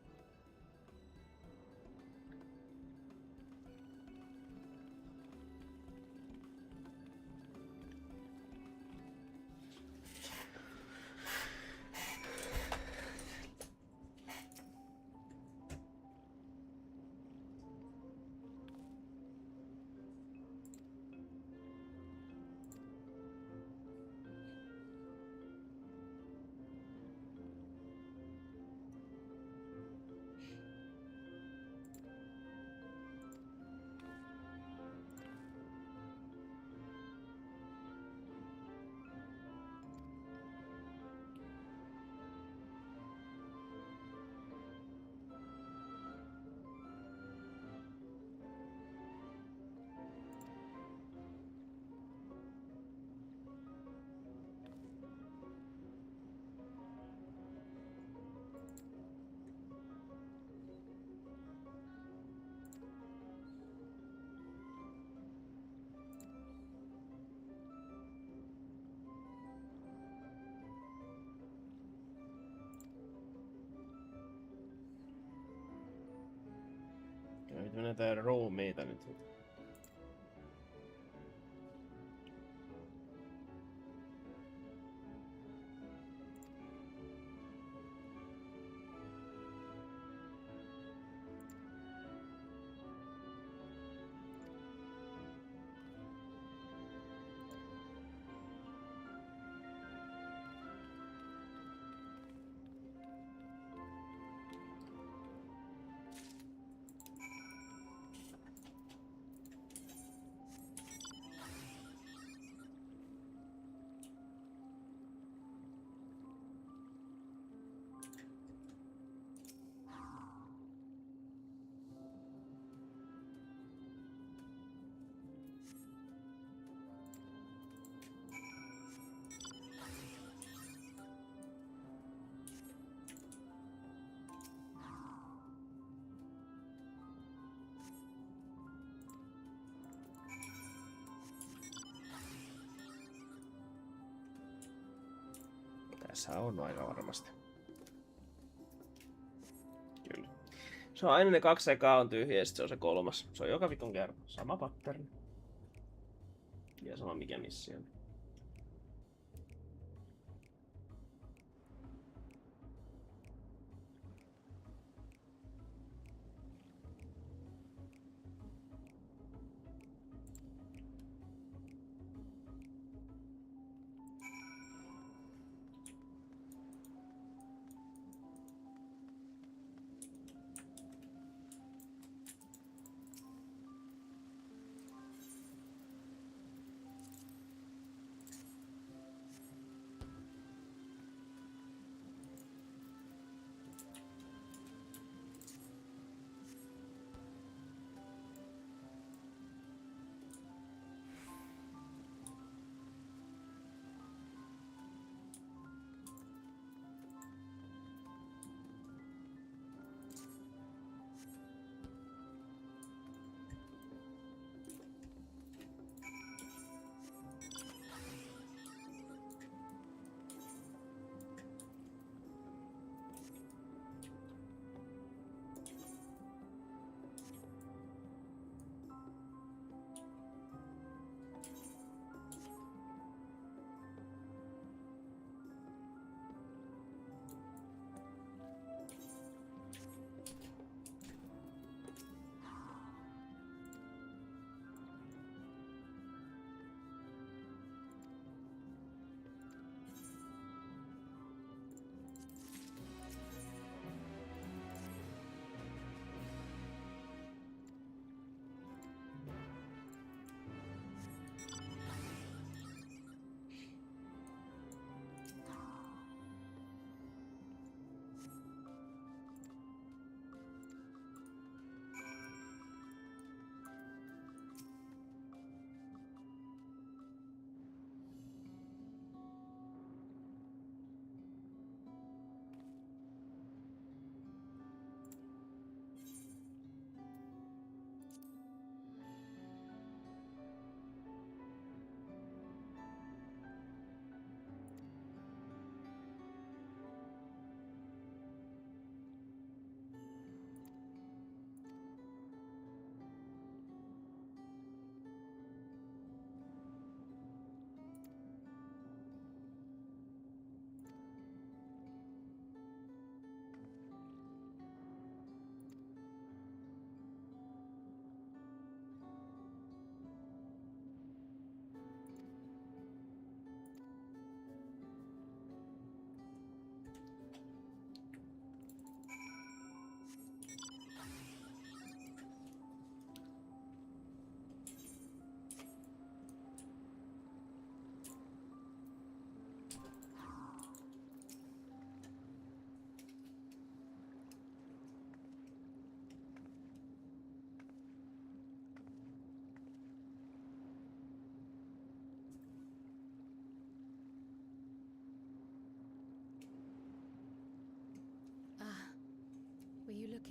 Nyt menetään ruumiita nyt. Tässä on aika varmasti. Kyllä. Se on aina ne 2 ekaa on tyhjä ja sit se on se 3. Se on joka vitun kerta. Sama pattern. Ja sama mikä missio.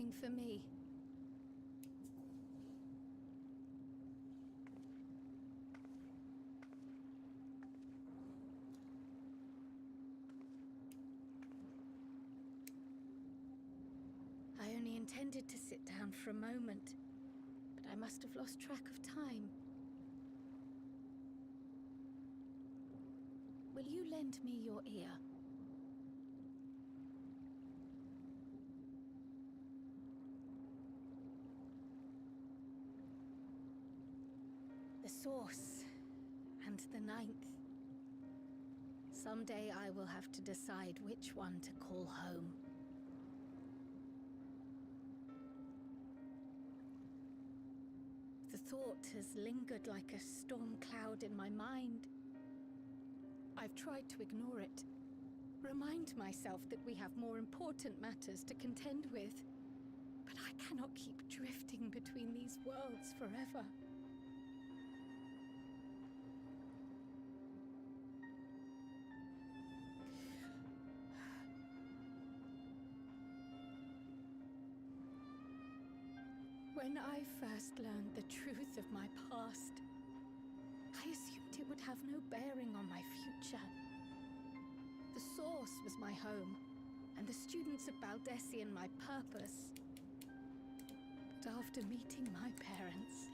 looking for me. I only intended to sit down for a moment, but I must have lost track of time. Will you lend me your ear? The Source and the Ninth. Someday I will have to decide which one to call home. The thought has lingered like a storm cloud in my mind. I've tried to ignore it, remind myself that we have more important matters to contend with, but I cannot keep drifting between these worlds forever. When I first learned the truth of my past, I assumed it would have no bearing on my future. The Source was my home, and the students of Baldessian my purpose. But after meeting my parents,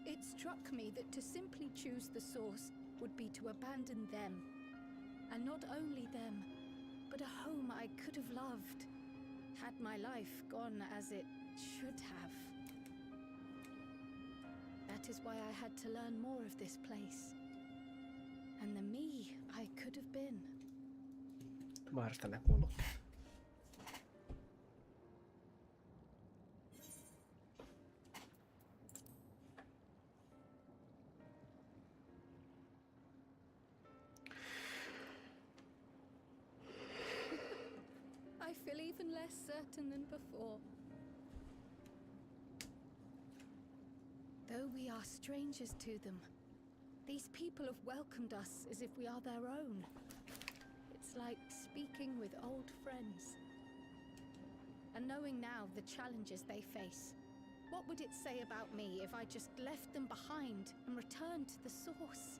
it struck me that to simply choose the Source would be to abandon them. And not only them, but a home I could have loved, had my life gone as it should have. That is why I had to learn more of this place, and the me I could have been. Mahdollista ne kuuluu. I feel even less certain than before. Though we are strangers to them, these people have welcomed us as if we are their own. It's like speaking with old friends. And knowing now the challenges they face, what would it say about me if I just left them behind and returned to the Source?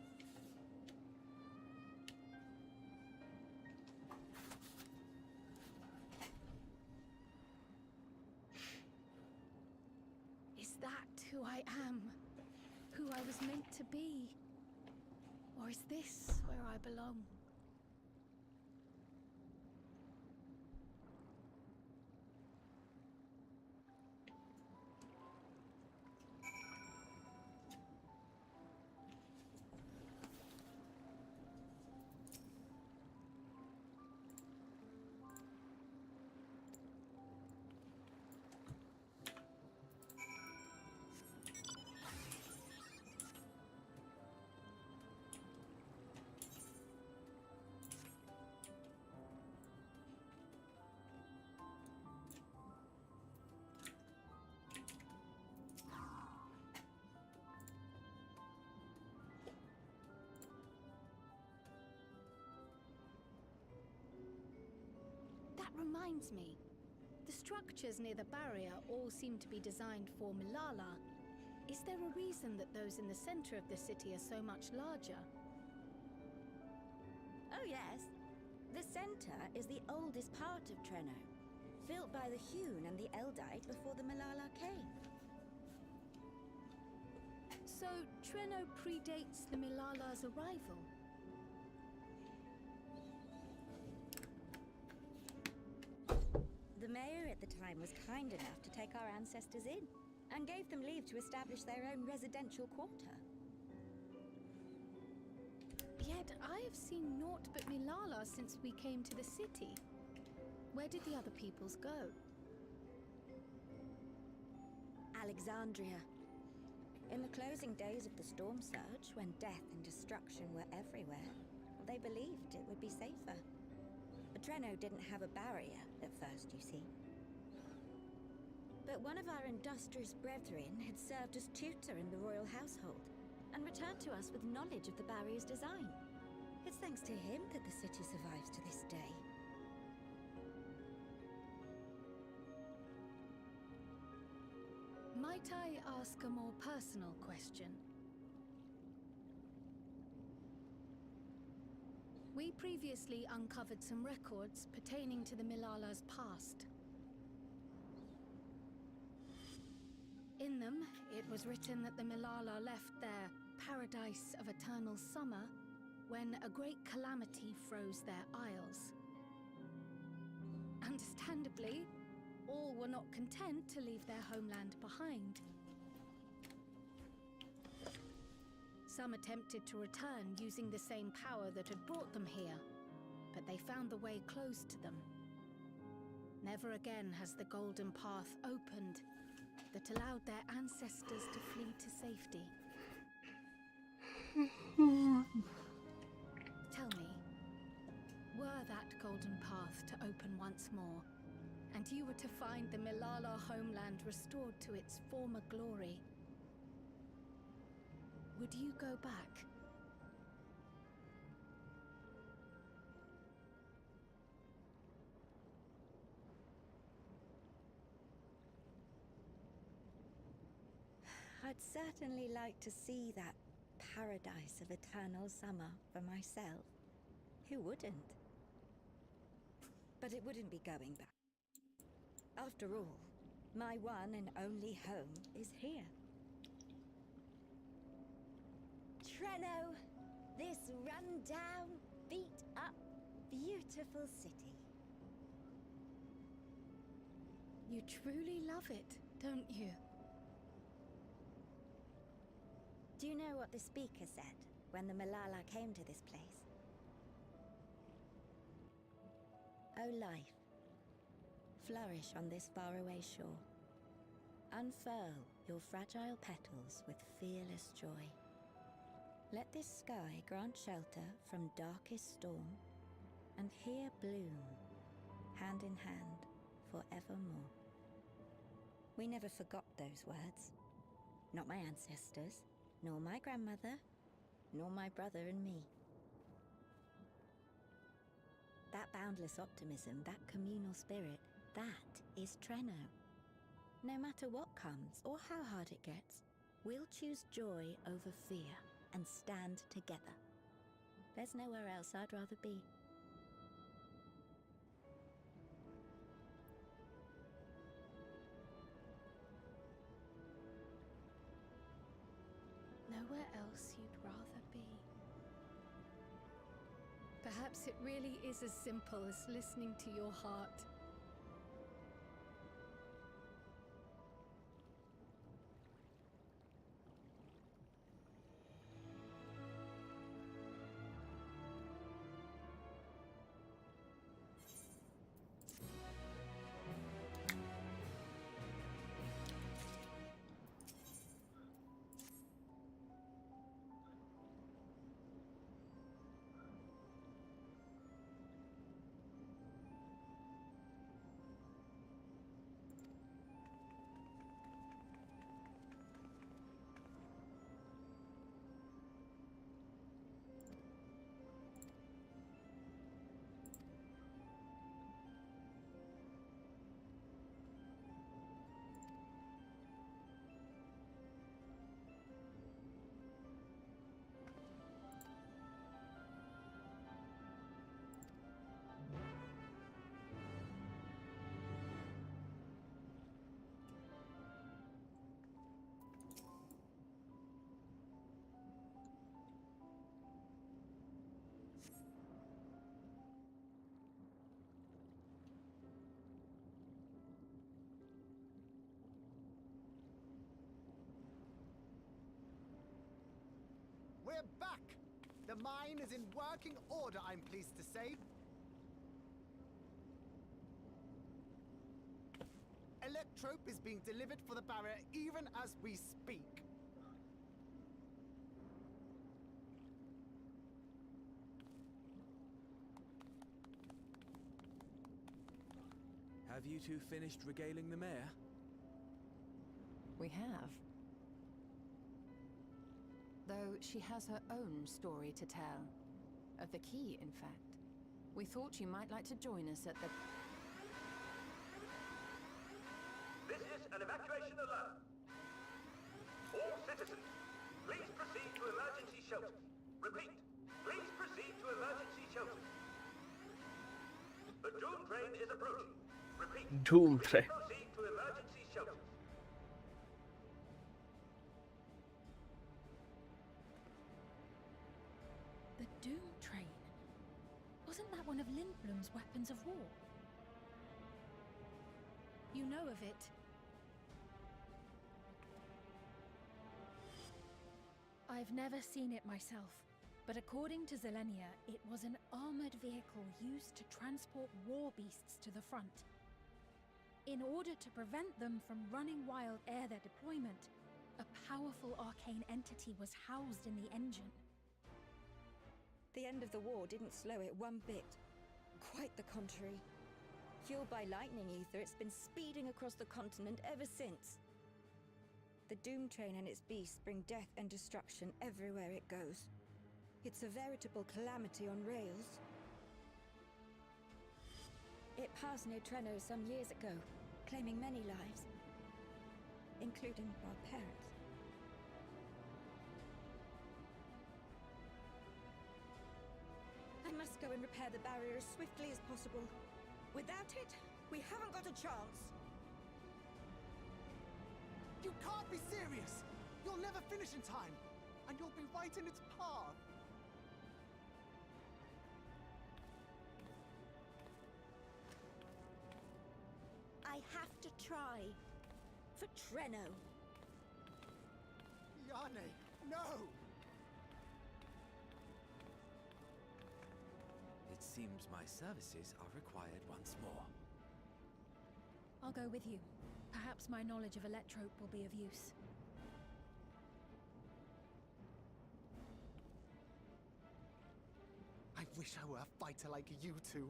Is that who I am? Who I was meant to be? Or is this where I belong? Reminds me, the structures near the barrier all seem to be designed for Milala. Is there a reason that those in the center of the city are so much larger? Oh yes. The center is the oldest part of Treno, built by the Hewn and the Eldite before the Milala came. So Treno predates the Milala's arrival? The mayor at the time was kind enough to take our ancestors in, and gave them leave to establish their own residential quarter. Yet I have seen naught but Milala since we came to the city. Where did the other peoples go? Alexandria. In the closing days of the Storm Surge, when death and destruction were everywhere, they believed it would be safer. Treno didn't have a barrier at first, you see. But one of our industrious brethren had served as tutor in the royal household, and returned to us with knowledge of the barrier's design. It's It's thanks to him that the city survives to this day. Might I ask a more personal question? We previously uncovered some records pertaining to the Milala's past. In them, it was written that the Milala left their paradise of eternal summer when a great calamity froze their isles. Understandably, all were not content to leave their homeland behind. Some attempted to return using the same power that had brought them here, but they found the way closed to them. Never again has the Golden Path opened that allowed their ancestors to flee to safety. Tell me, were that Golden Path to open once more, and you were to find the Milala homeland restored to its former glory, would you go back? I'd certainly like to see that paradise of eternal summer for myself. Who wouldn't? But it wouldn't be going back. After all, my one and only home is here. Treno, this run-down, beat-up, beautiful city. You truly love it, don't you? Do you know what the speaker said when the Milala came to this place? O life, flourish on this faraway shore. Unfurl your fragile petals with fearless joy. Let this sky grant shelter from darkest storm, and here bloom, hand in hand, forevermore. We never forgot those words. Not my ancestors, nor my grandmother, nor my brother and me. That boundless optimism, that communal spirit, that is Treno. No matter what comes or how hard it gets, we'll choose joy over fear and stand together. There's nowhere else I'd rather be. Nowhere else you'd rather be. Perhaps it really is as simple as listening to your heart. We're back! The mine is in working order, I'm pleased to say. Electrope is being delivered for the barrier even as we speak. Have you two finished regaling the mayor? We have. Though she has her own story to tell. Of the key, in fact. We thought you might like to join us at the... This is an evacuation alert. All citizens, please proceed to emergency shelters. Repeat, please proceed to emergency shelters. The Doom train is approaching. Repeat, Doom train. proceed to emergency shelters. The Doom train. Wasn't that one of Lindblom's weapons of war? You know of it. I've never seen it myself, but according to Zelenia, it was an armored vehicle used to transport war beasts to the front. In order to prevent them from running wild ere their deployment, a powerful arcane entity was housed in the engine. The end of the war didn't slow it one bit. Quite the contrary. Fueled by lightning ether, it's been speeding across the continent ever since. The Doom train and its beasts bring death and destruction everywhere it goes. It's a veritable calamity on rails. It passed near Treno some years ago, claiming many lives, including our parents. I must go and repair the barrier as swiftly as possible. Without it, we haven't got a chance. You can't be serious! You'll never finish in time, and you'll be right in its path. I have to try. For Treno. Yane, no! It seems my services are required once more. I'll go with you. Perhaps my knowledge of Electrope will be of use. I wish I were a fighter like you two.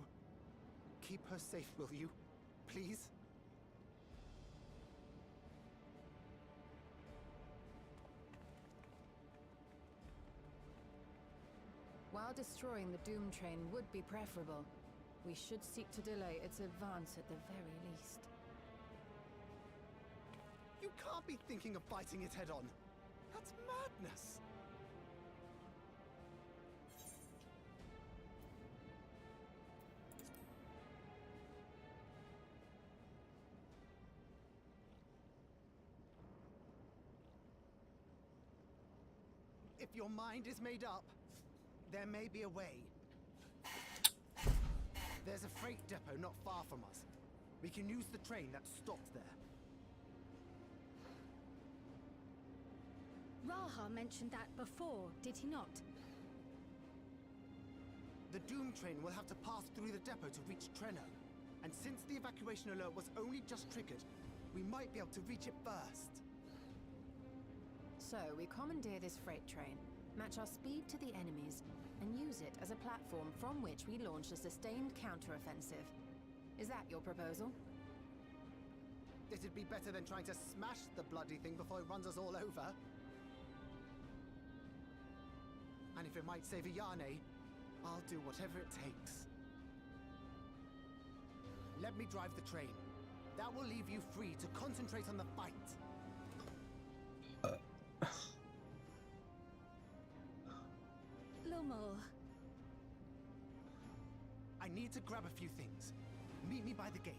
Keep her safe, will you? Please? While destroying the Doom train would be preferable, we should seek to delay its advance at the very least. You can't be thinking of fighting it head on. That's madness. If your mind is made up, there may be a way. There's a freight depot not far from us. We can use the train that's stopped there. Raha mentioned that before, did he not? The Doom train will have to pass through the depot to reach Treno. And since the evacuation alert was only just triggered, we might be able to reach it first. So, we commandeer this freight train, match our speed to the enemies, and use it as a platform from which we launch a sustained counter-offensive. Is that your proposal? It'd be better than trying to smash the bloody thing before it runs us all over. And if it might save Ayane, I'll do whatever it takes. Let me drive the train. That will leave you free to concentrate on the fight. Lumel. I need to grab a few things. Meet me by the gate.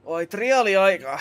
Oi, trialiaika.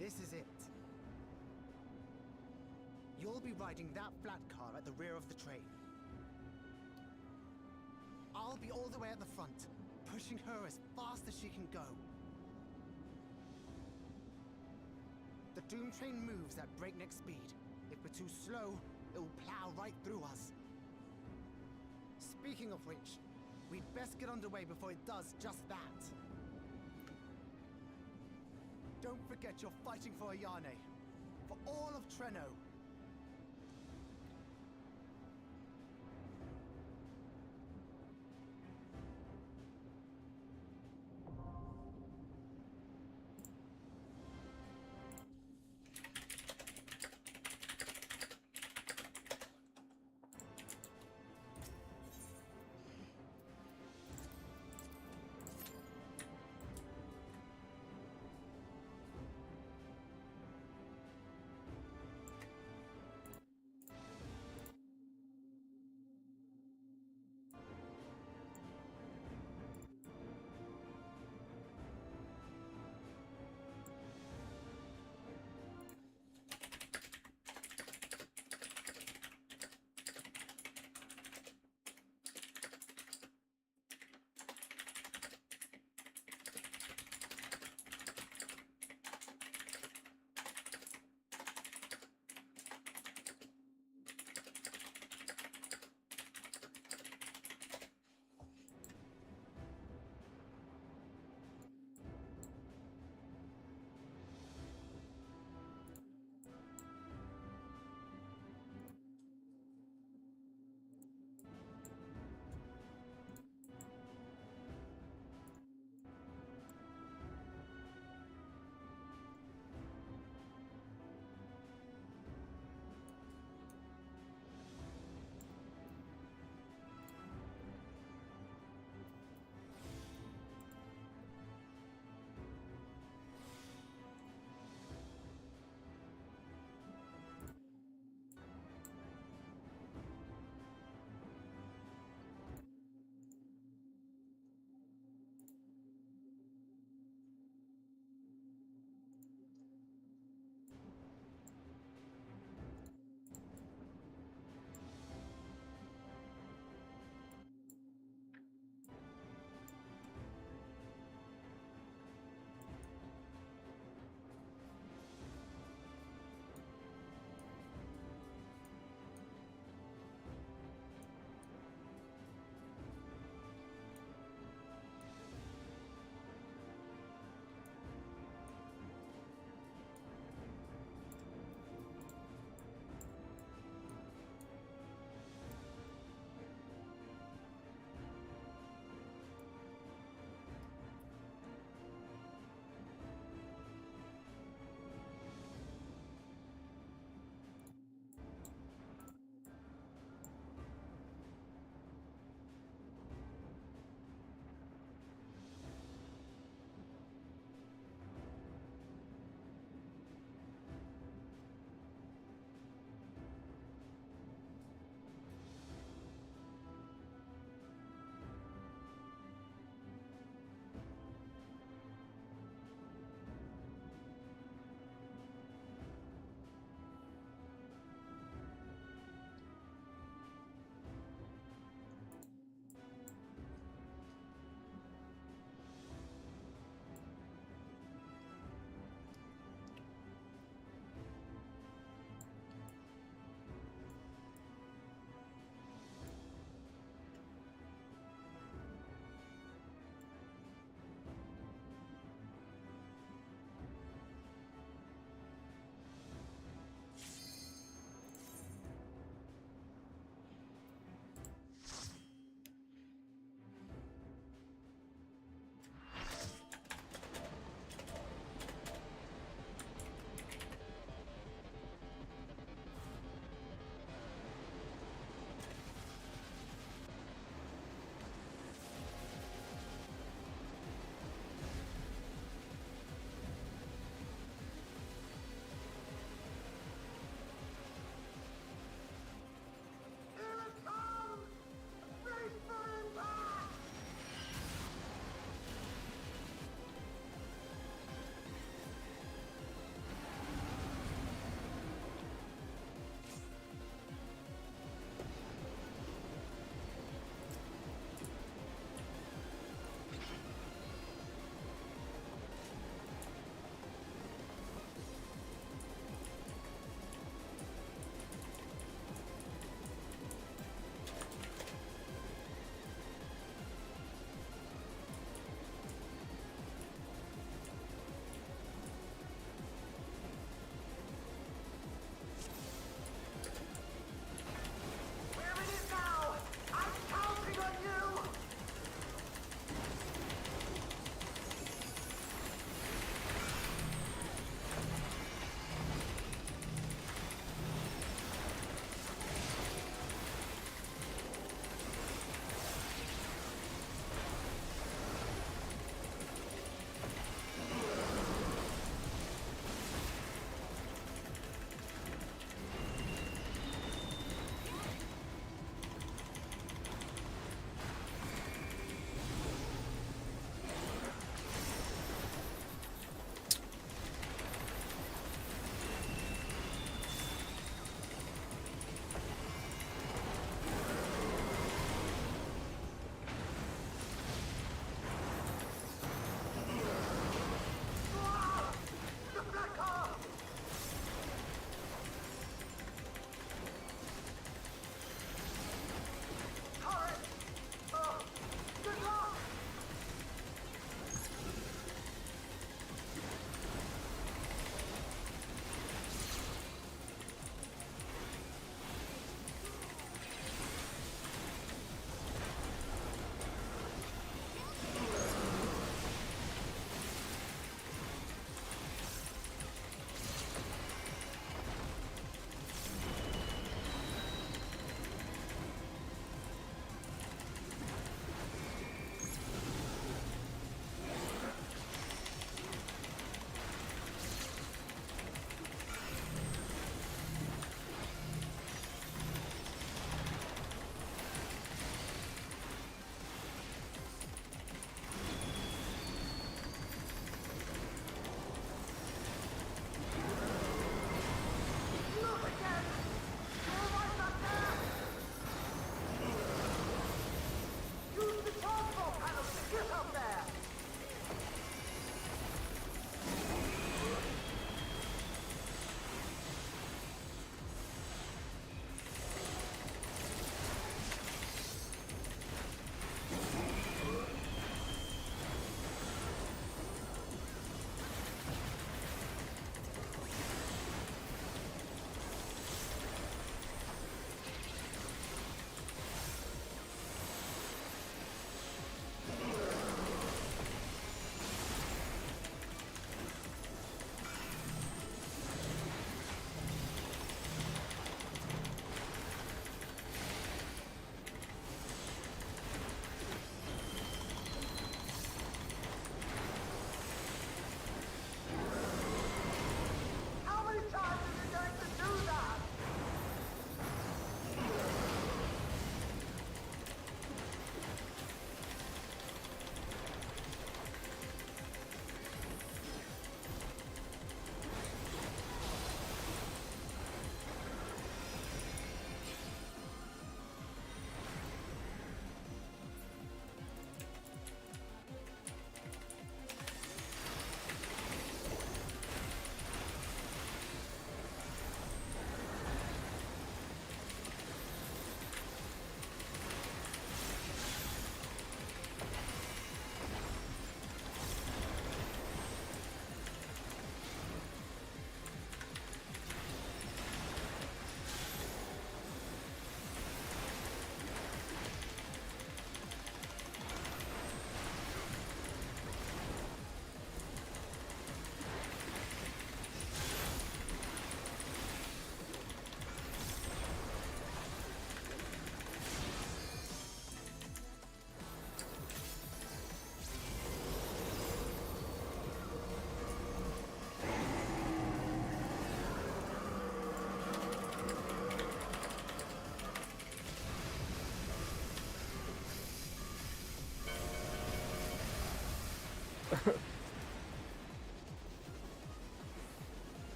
This is it. You'll be riding that flat car at the rear of the train. I'll be all the way at the front, pushing her as fast as she can go. The Doom train moves at breakneck speed. If we're too slow, it'll plow right through us. Speaking of which, we'd best get underway before it does just that. Don't forget you're fighting for Ayane. For all of Treno.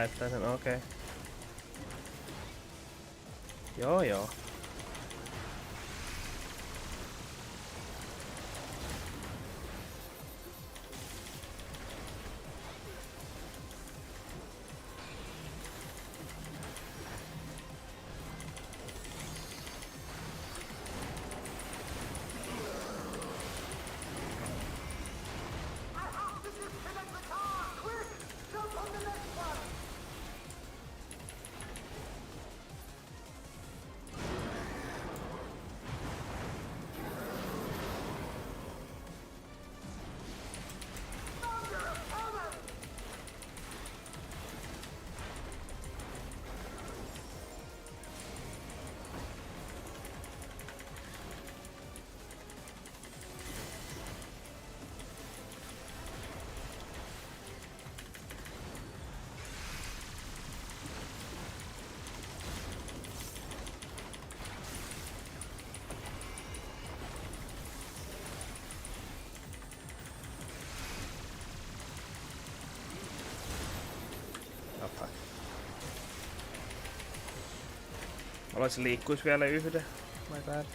lähettää sen, okei. Okay. Joo joo. Haluaisin liikkuisi vielä yhden. My bad.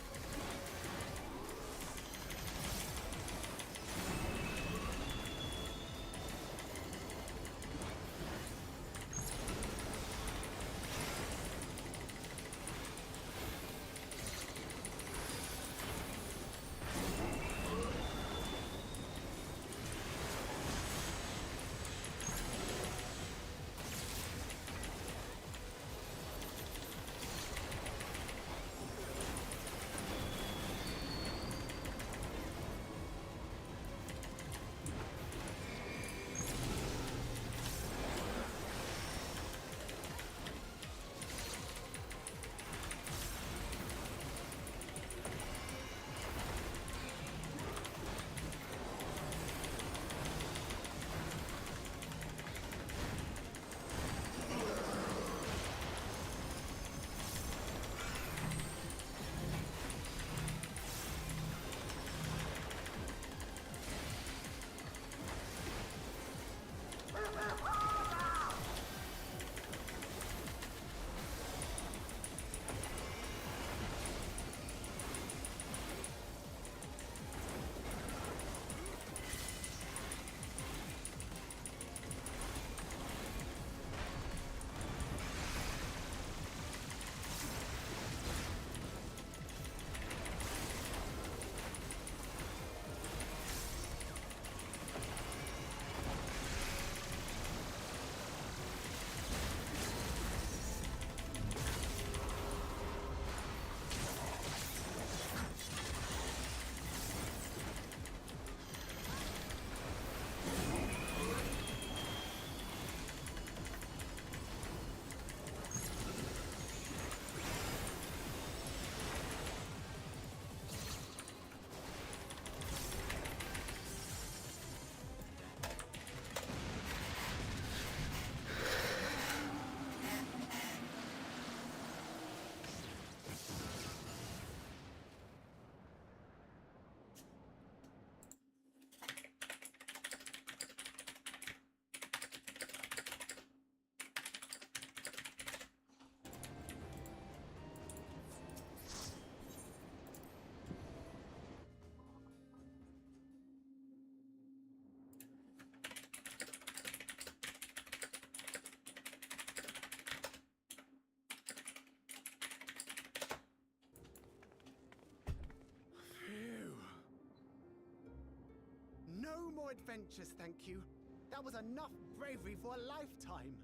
No more adventures, thank you. That was enough bravery for a lifetime.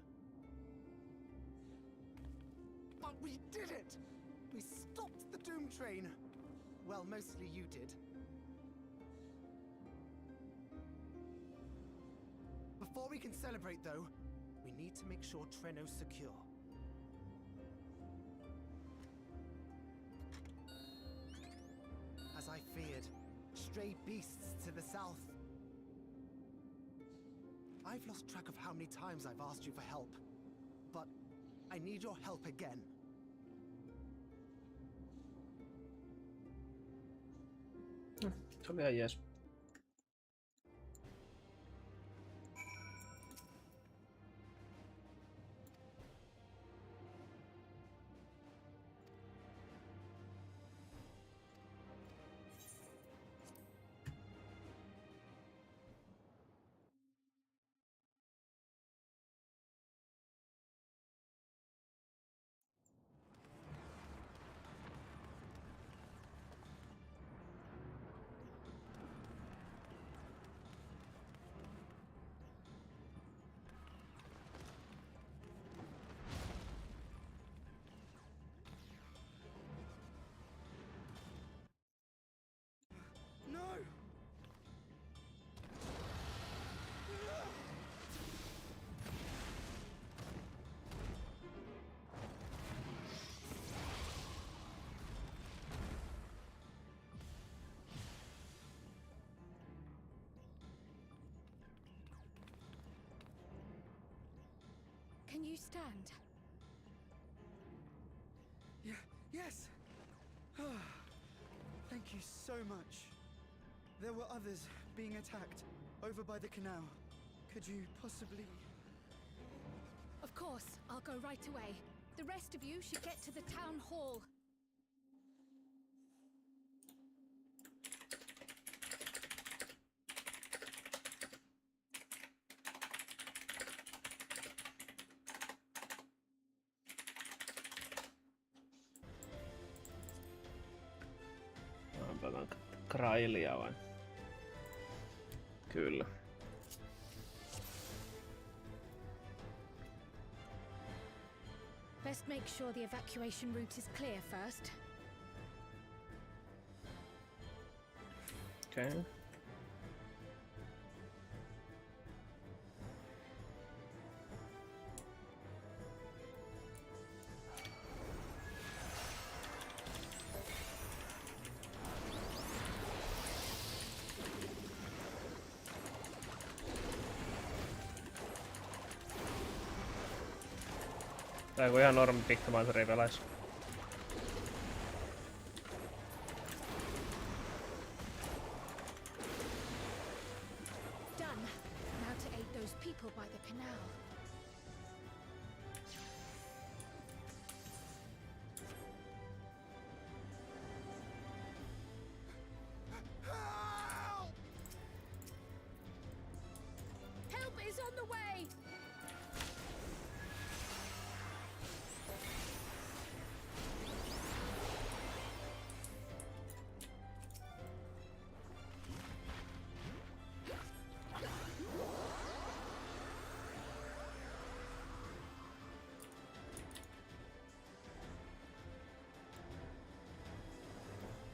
But we did it! We stopped the Doom Train. Well, mostly you did. Before we can celebrate, though, we need to make sure Treno's secure. As I feared, stray beasts to the south. I've lost track of how many times I've asked you for help, but I need your help again. Se oli ihan jees. Can you stand? Yeah, yes! Thank you so much. There were others being attacked over by the canal. Could you possibly... Of course, I'll go right away. The rest of you should get to the town hall. Krailia vai? Kyllä. Best make sure the evacuation route is clear first. Okay. Tää on ihan normi pikkumaiseri pelais. Done. Now to aid those people by the canal. Help is on the way!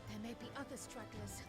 There may be other stragglers.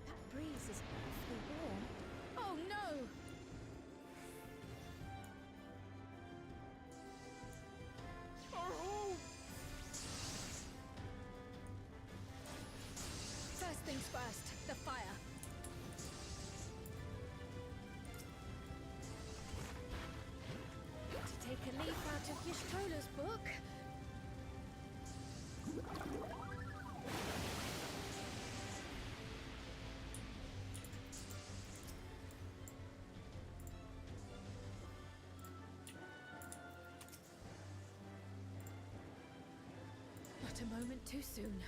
That breeze is awfully warm. Oh no! First things first, the fire. To take a leaf out of Y'shtola's book. Not a moment too soon.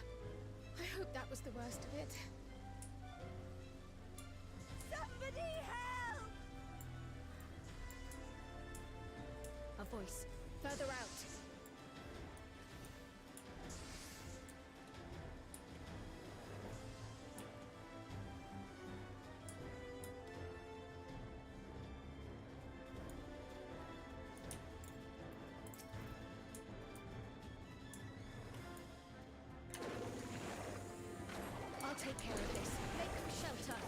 I hope that was the worst of it. Somebody help! A voice. Further out. I'll take care of this. Make for shelter.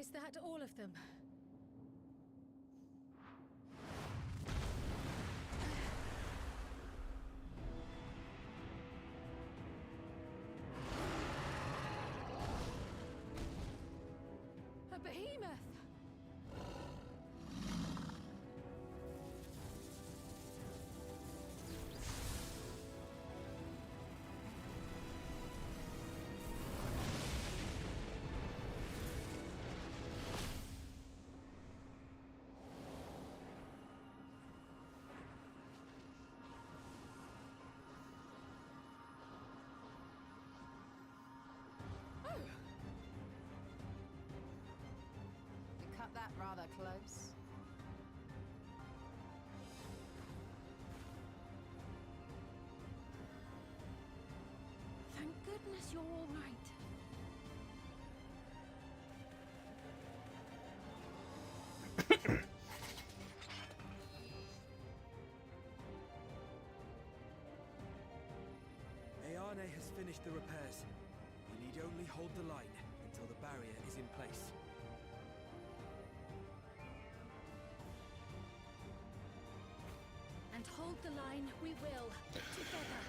Is that all of them? A behemoth! You cut that rather close. Thank goodness you're all right. Ayane has finished the repairs. We need only hold the line until the barrier is in place. And hold the line we will, together.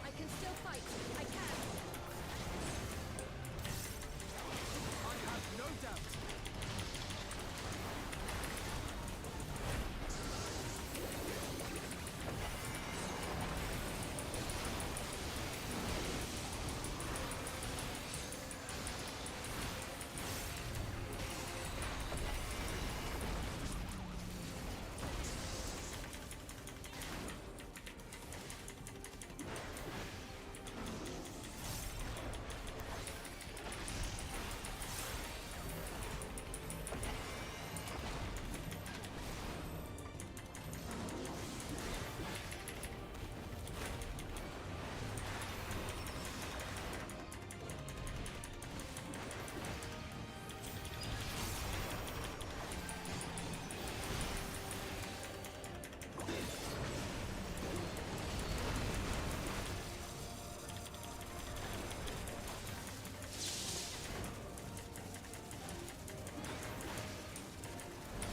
I can still fight. I can. I have no doubt.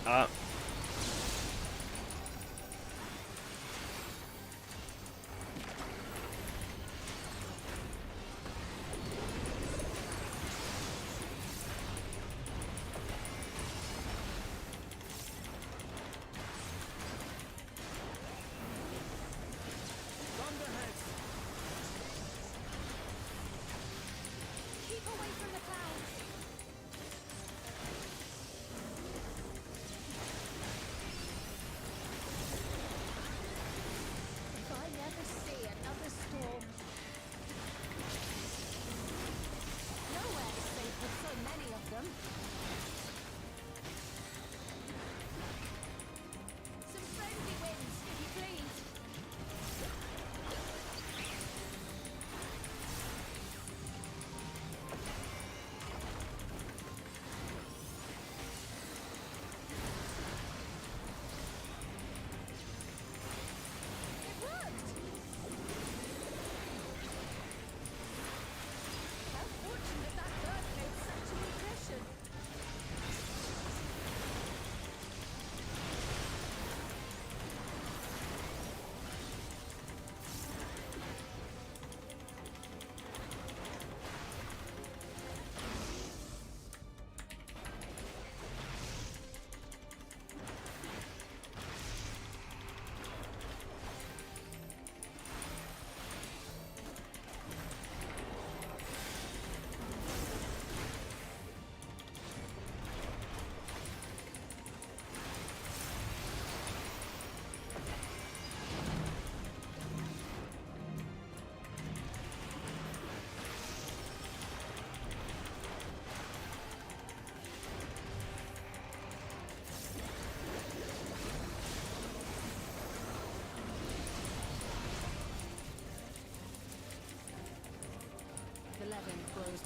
Ah. Keep away from the clouds.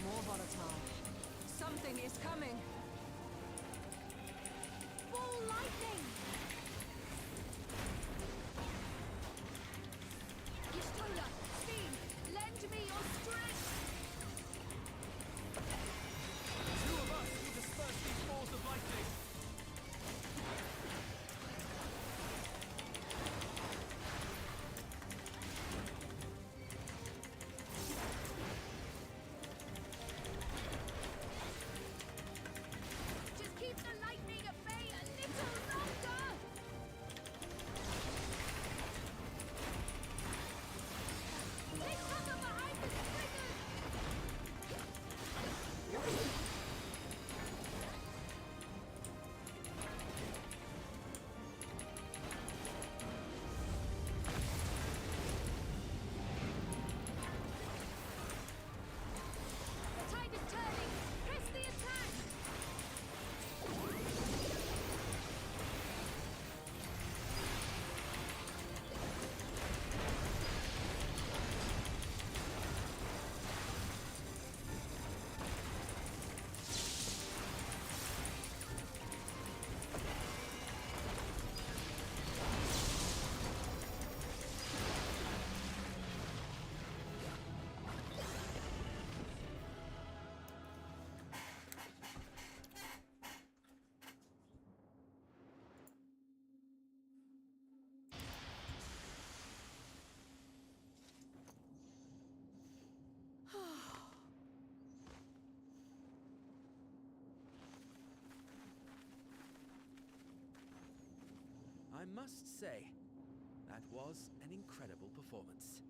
more volatile. Something is coming. Ball lightning! Y'shtola, Steam, lend me your strength! Two of us will disperse these balls of lightning. Just keep the lightning at bay a little longer! Take cover behind the triggers! The tide is turning! Press the attack! I must say, that was an incredible performance.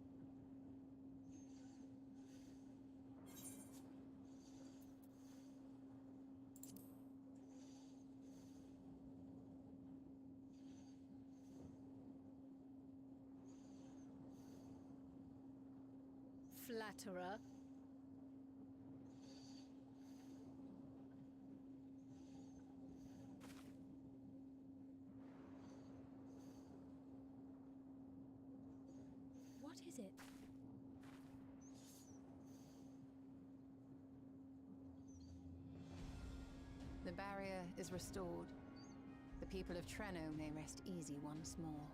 Flatterer. What is it? The barrier is restored. The people of Treno may rest easy once more.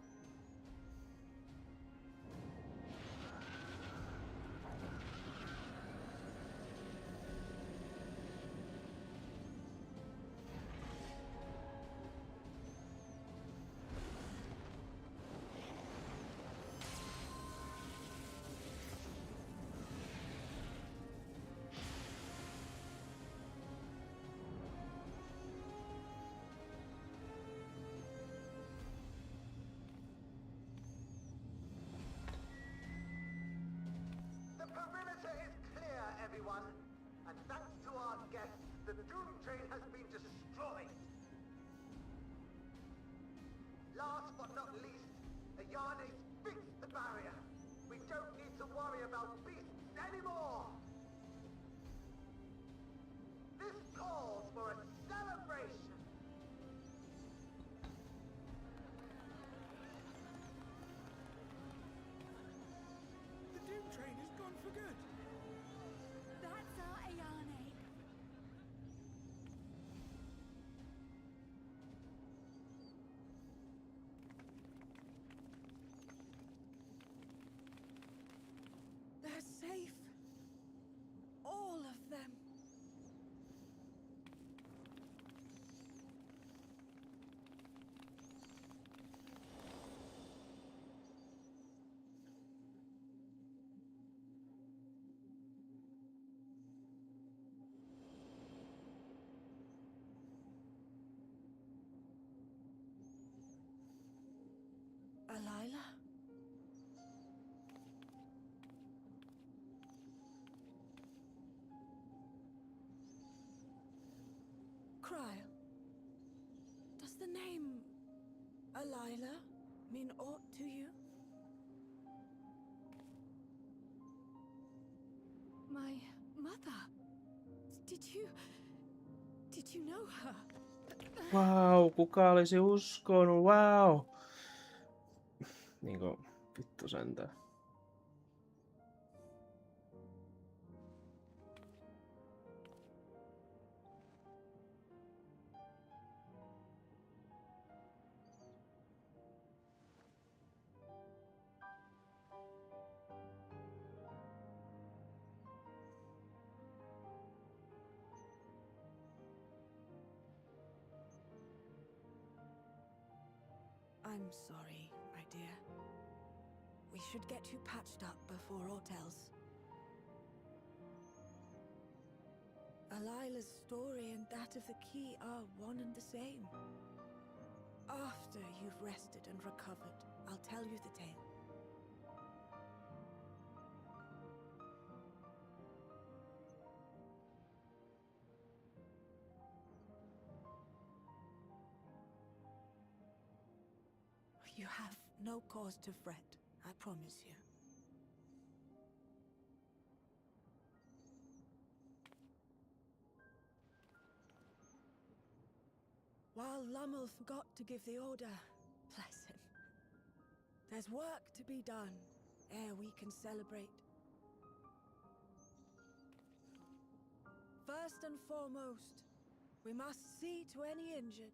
The perimeter is clear, everyone. And thanks to our guests, the Doom Train has been destroyed. Last but not least, Ayane fixed the barrier. We don't need to worry about beasts anymore. This calls for a celebration. The Doom Train is gone for good. That's our Ayane. They're safe. All of them. Alayla? Krile. Does the name Alayla mean aught to you? My mother. Did you know her? Wow, kuka olisi uskonut, wow. Niinku, vittu sentään. I'm sorry, my dear. We should get you patched up before aught else. Alila's story and that of the key are one and the same. After you've rested and recovered, I'll tell you the tale. You have no cause to fret, I promise you. While Lummel forgot to give the order, bless him. There's work to be done ere we can celebrate. First and foremost, we must see to any injured.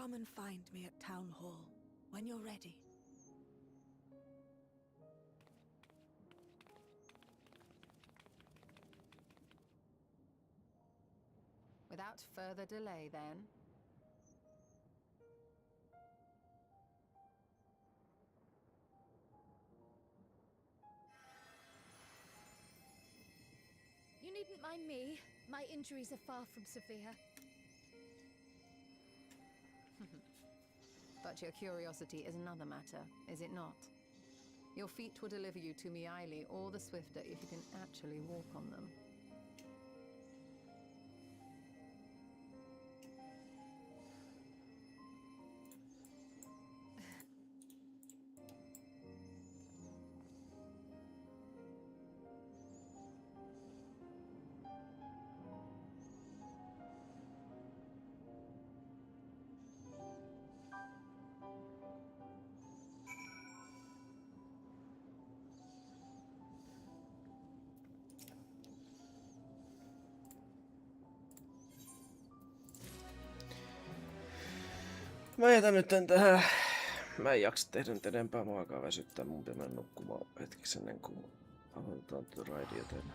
Come and find me at Town Hall when you're ready. Without further delay, then. You needn't mind me. My injuries are far from severe. But your curiosity is another matter, is it not? Your feet will deliver you to Meaili all the swifter if you can actually walk on them. Mä jätän nyt tän tähän. Mä en jaksa tehdä nyt enempää, mä alkaa väsyttää. Mun pitää mennä nukkumaan hetkeksi ennen kuin aloitetaan tuota raidia teille.